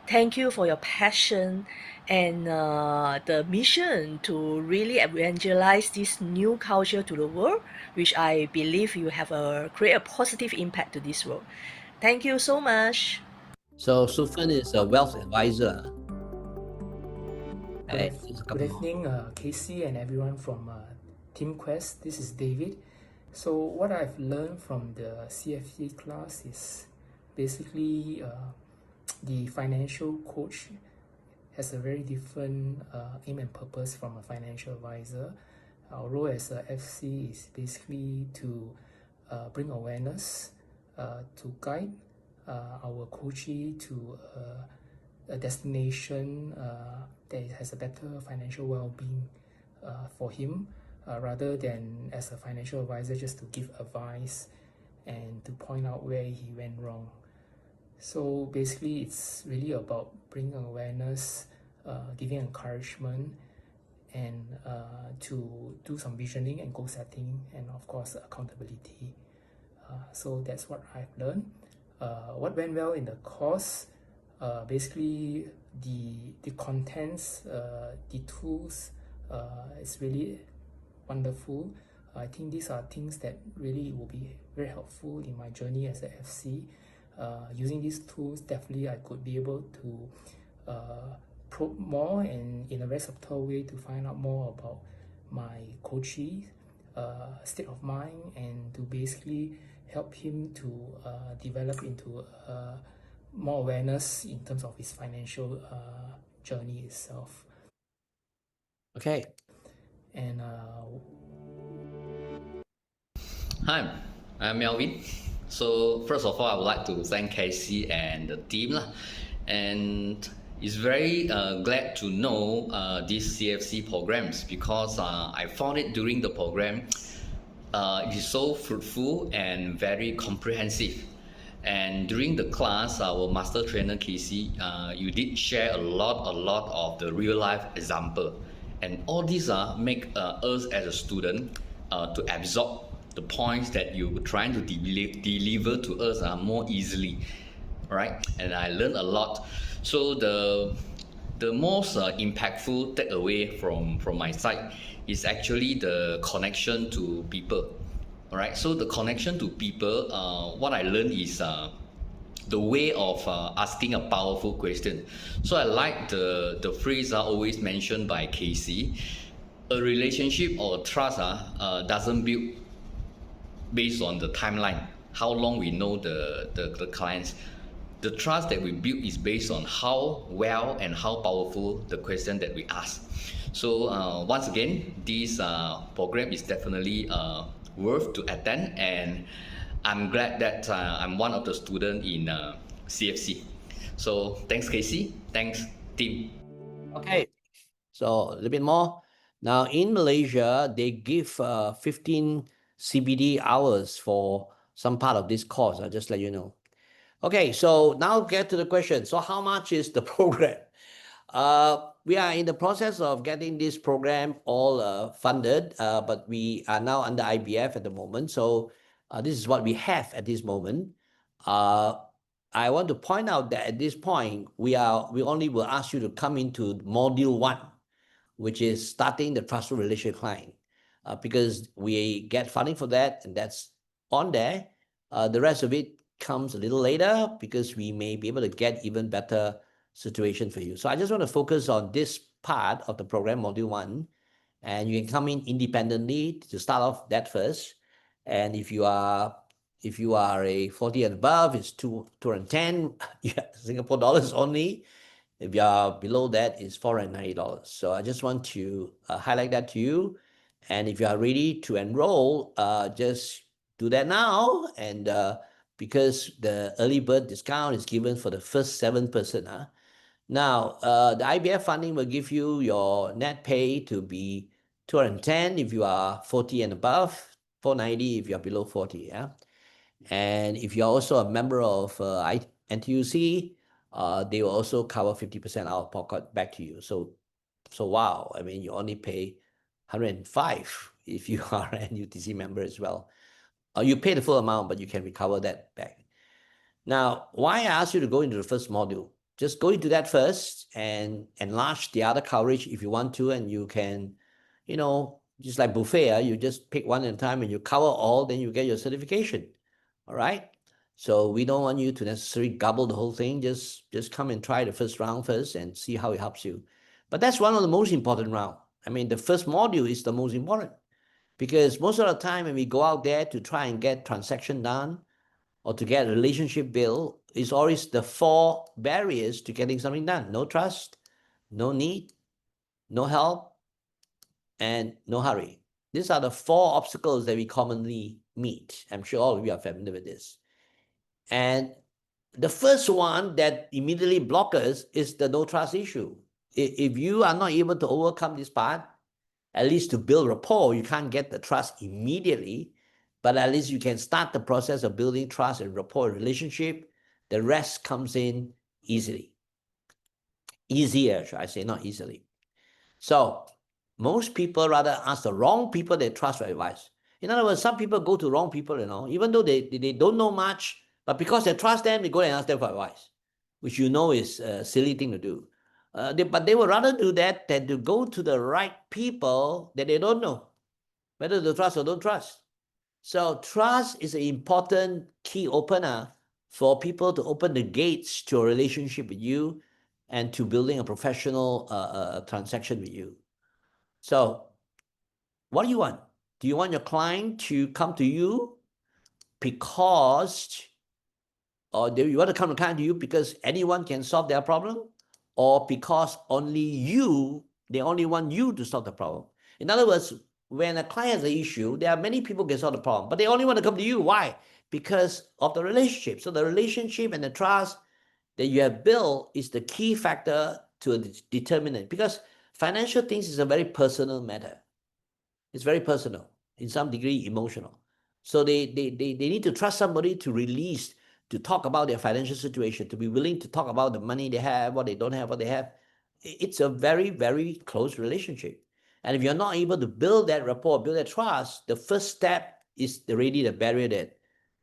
Thank you for your passion and the mission to really evangelize this new culture to the world, which I believe you have create a positive impact to this world. Thank you so much. So Sufan is a wealth advisor. Good evening, Casey and everyone from Team Quest. This is David. So what I've learned from the CFC class is basically the financial coach has a very different aim and purpose from a financial advisor. Our role as a FC is basically to bring awareness, to guide our coachee to a destination that has a better financial well-being for him, rather than as a financial advisor just to give advice and to point out where he went wrong. So basically it's really about bringing awareness, giving encouragement, and to do some visioning and goal setting, and of course accountability. So that's what I've learned. What went well in the course, basically the contents, the tools, is really wonderful. I think these are things that really will be very helpful in my journey as a FC. Using these tools, definitely I could be able to probe more and in a very subtle way to find out more about my coachee state of mind, and to basically help him to develop into more awareness in terms of his financial journey itself. Okay. And Hi, I'm Melvin. So first of all, I would like to thank Casey and the team, and it's very glad to know these CFC programs, because I found it during the program. It is so fruitful and very comprehensive. And during the class, our master trainer Casey, you did share a lot of the real life example, and all these make us as a student to absorb the points that you're trying to deliver to us more easily, right? And I learned a lot. So the most impactful takeaway from my side is actually the connection to people. All right, so the connection to people, what I learned is the way of asking a powerful question. So I like the phrase always mentioned by Casey: a relationship or trust doesn't build based on the timeline, how long we know the clients. The trust that we build is based on how well and how powerful the question that we ask. So once again, this program is definitely worth to attend, and I'm glad that I'm one of the students in CFC. So thanks Casey, thanks team. Okay, so a little bit more. Now in Malaysia, they give 15 CBD hours for some part of this course. I'll just let you know. Okay, so now get to the question. So how much is the program? We are in the process of getting this program all funded, but we are now under IBF at the moment. So this is what we have at this moment. I want to point out that at this point, we only will ask you to come into module 1, which is starting the trustful relationship client, because we get funding for that, and that's on there. The rest of it comes a little later because we may be able to get even better situation for you. So I just want to focus on this part of the program, module 1, and you can come in independently to start off that first. And if you are a 40 and above, it's 210 Singapore dollars only. If you are below that, it's $490. So I just want to highlight that to you. And if you are ready to enroll, just do that now. And because the early bird discount is given for the first 7 person. Now, the IBF funding will give you your net pay to be 210 if you are 40 and above, 490 if you are below 40. Yeah. And if you're also a member of NTUC, they will also cover 50% out of pocket back to you. So wow, I mean, you only pay 105 if you are an NUTC member as well. You pay the full amount, but you can recover that back. Now, why I asked you to go into the first module? Just go into that first and enlarge the other coverage if you want to, and you can, just like buffet, you just pick one at a time and you cover all, then you get your certification. All right. So we don't want you to necessarily gobble the whole thing. Just come and try the first round first and see how it helps you. But that's one of the most important rounds. I mean, the first module is the most important because most of the time when we go out there to try and get transaction done or to get a relationship built, it's always the 4 barriers to getting something done. No trust, no need, no help, and no hurry. These are the 4 obstacles that we commonly meet. I'm sure all of you are familiar with this. And the first one that immediately blocks us is the no trust issue. If you are not able to overcome this part, at least to build rapport, you can't get the trust immediately, but at least you can start the process of building trust and rapport and relationship. The rest comes in easily. Easier, should I say, not easily. So most people rather ask the wrong people they trust for advice. In other words, some people go to wrong people, even though they don't know much, but because they trust them, they go and ask them for advice, which is a silly thing to do. But they would rather do that than to go to the right people that they don't know, whether to trust or don't trust. So trust is an important key opener for people to open the gates to a relationship with you and to building a professional transaction with you. So what do you want? Do you want your client to come to you because, or do you want to come to client to you because anyone can solve their problem, or because they only want you to solve the problem? In other words, when a client has an issue, there are many people can solve the problem, but they only want to come to you. Why? Because of the relationship. So the relationship and the trust that you have built is the key factor to a determinant, because financial things is a very personal matter. It's very personal, in some degree emotional. So they need to trust somebody to release, to talk about their financial situation, to be willing to talk about the money they have, what they don't have, what they have. It's a very, very close relationship. And if you're not able to build that rapport, build that trust, the first step is already the barrier that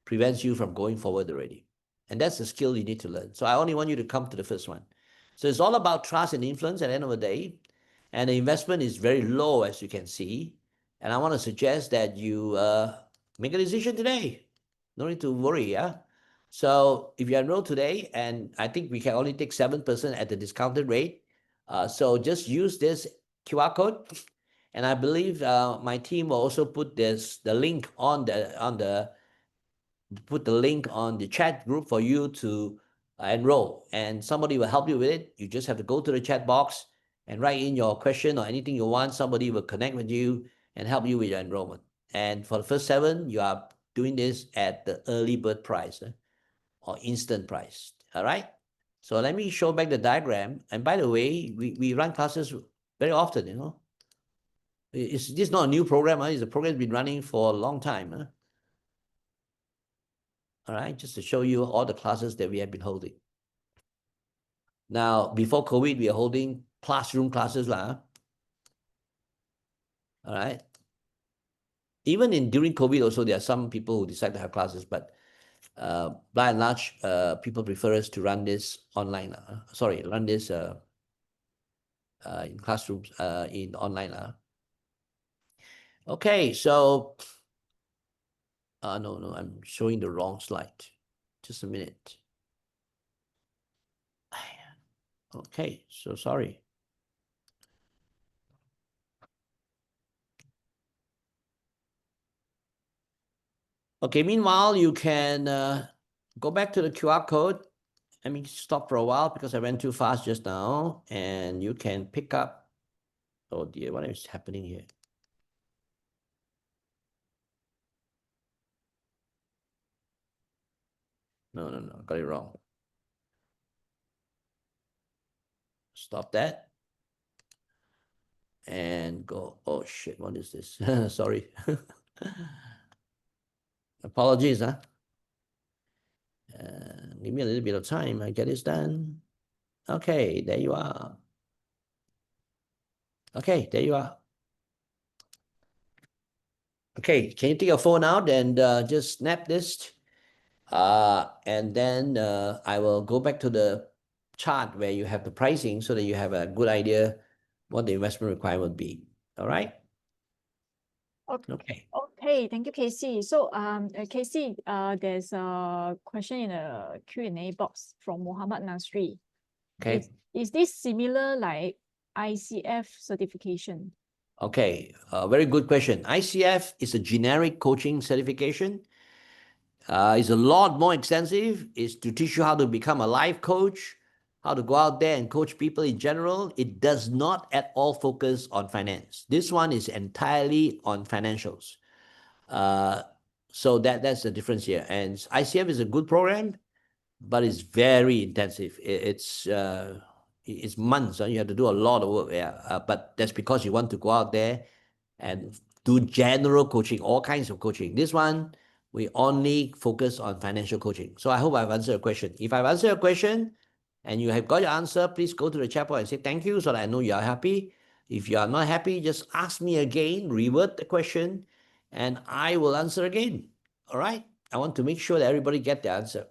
prevents you from going forward already. And that's the skill you need to learn. So I only want you to come to the first one. So it's all about trust and influence at the end of the day. And the investment is very low, as you can see. And I want to suggest that you make a decision today. No need to worry, yeah? So if you enroll today, and I think we can only take 7% at the discounted rate. So just use this QR code. And I believe my team will also put the link on the chat group for you to enroll. And somebody will help you with it. You just have to go to the chat box and write in your question or anything you want. Somebody will connect with you and help you with your enrollment. And for the first 7, you are doing this at the early bird price or instant price. All right. So let me show back the diagram. And by the way, we run classes very often, This is not a new program. It's a program that's been running for a long time. All right, just to show you all the classes that we have been holding. Now, before COVID, we are holding classroom classes. All right. Even during COVID also, there are some people who decide to have classes, but by and large, people prefer us to run this online. Run this in classrooms, in online. Okay, so no, I'm showing the wrong slide. Just a minute. Okay, so sorry. Okay, meanwhile, you can go back to the QR code. Let me stop for a while because I went too fast just now, and you can pick up. Oh dear, what is happening here? No, got it wrong. Stop that. And go, oh shit, what is this? Sorry. Apologies, huh? Give me a little bit of time, I get this done. Okay, there you are. Okay, there you are. Okay, can you take your phone out and just snap this? And then I will go back to the chart where you have the pricing so that you have a good idea what the investment requirement would be. All right? Okay. Okay, thank you, Casey. So, Casey, there's a question in the Q&A box from Muhammad Nasri. Okay. Is this similar like ICF certification? Okay, very good question. ICF is a generic coaching certification. It's a lot more extensive. It's to teach you how to become a life coach, how to go out there and coach people in general. It does not at all focus on finance. This one is entirely on financials. So that's the difference here. And ICF is a good program, but it's very intensive. It's months. You have to do a lot of work. Yeah, but that's because you want to go out there and do general coaching, all kinds of coaching. This one, we only focus on financial coaching. So I hope I've answered your question. If I've answered your question and you have got your answer, please go to the chat box and say thank you so that I know you are happy. If you are not happy, just ask me again, revert the question, and I will answer again. All right? I want to make sure that everybody get the answer.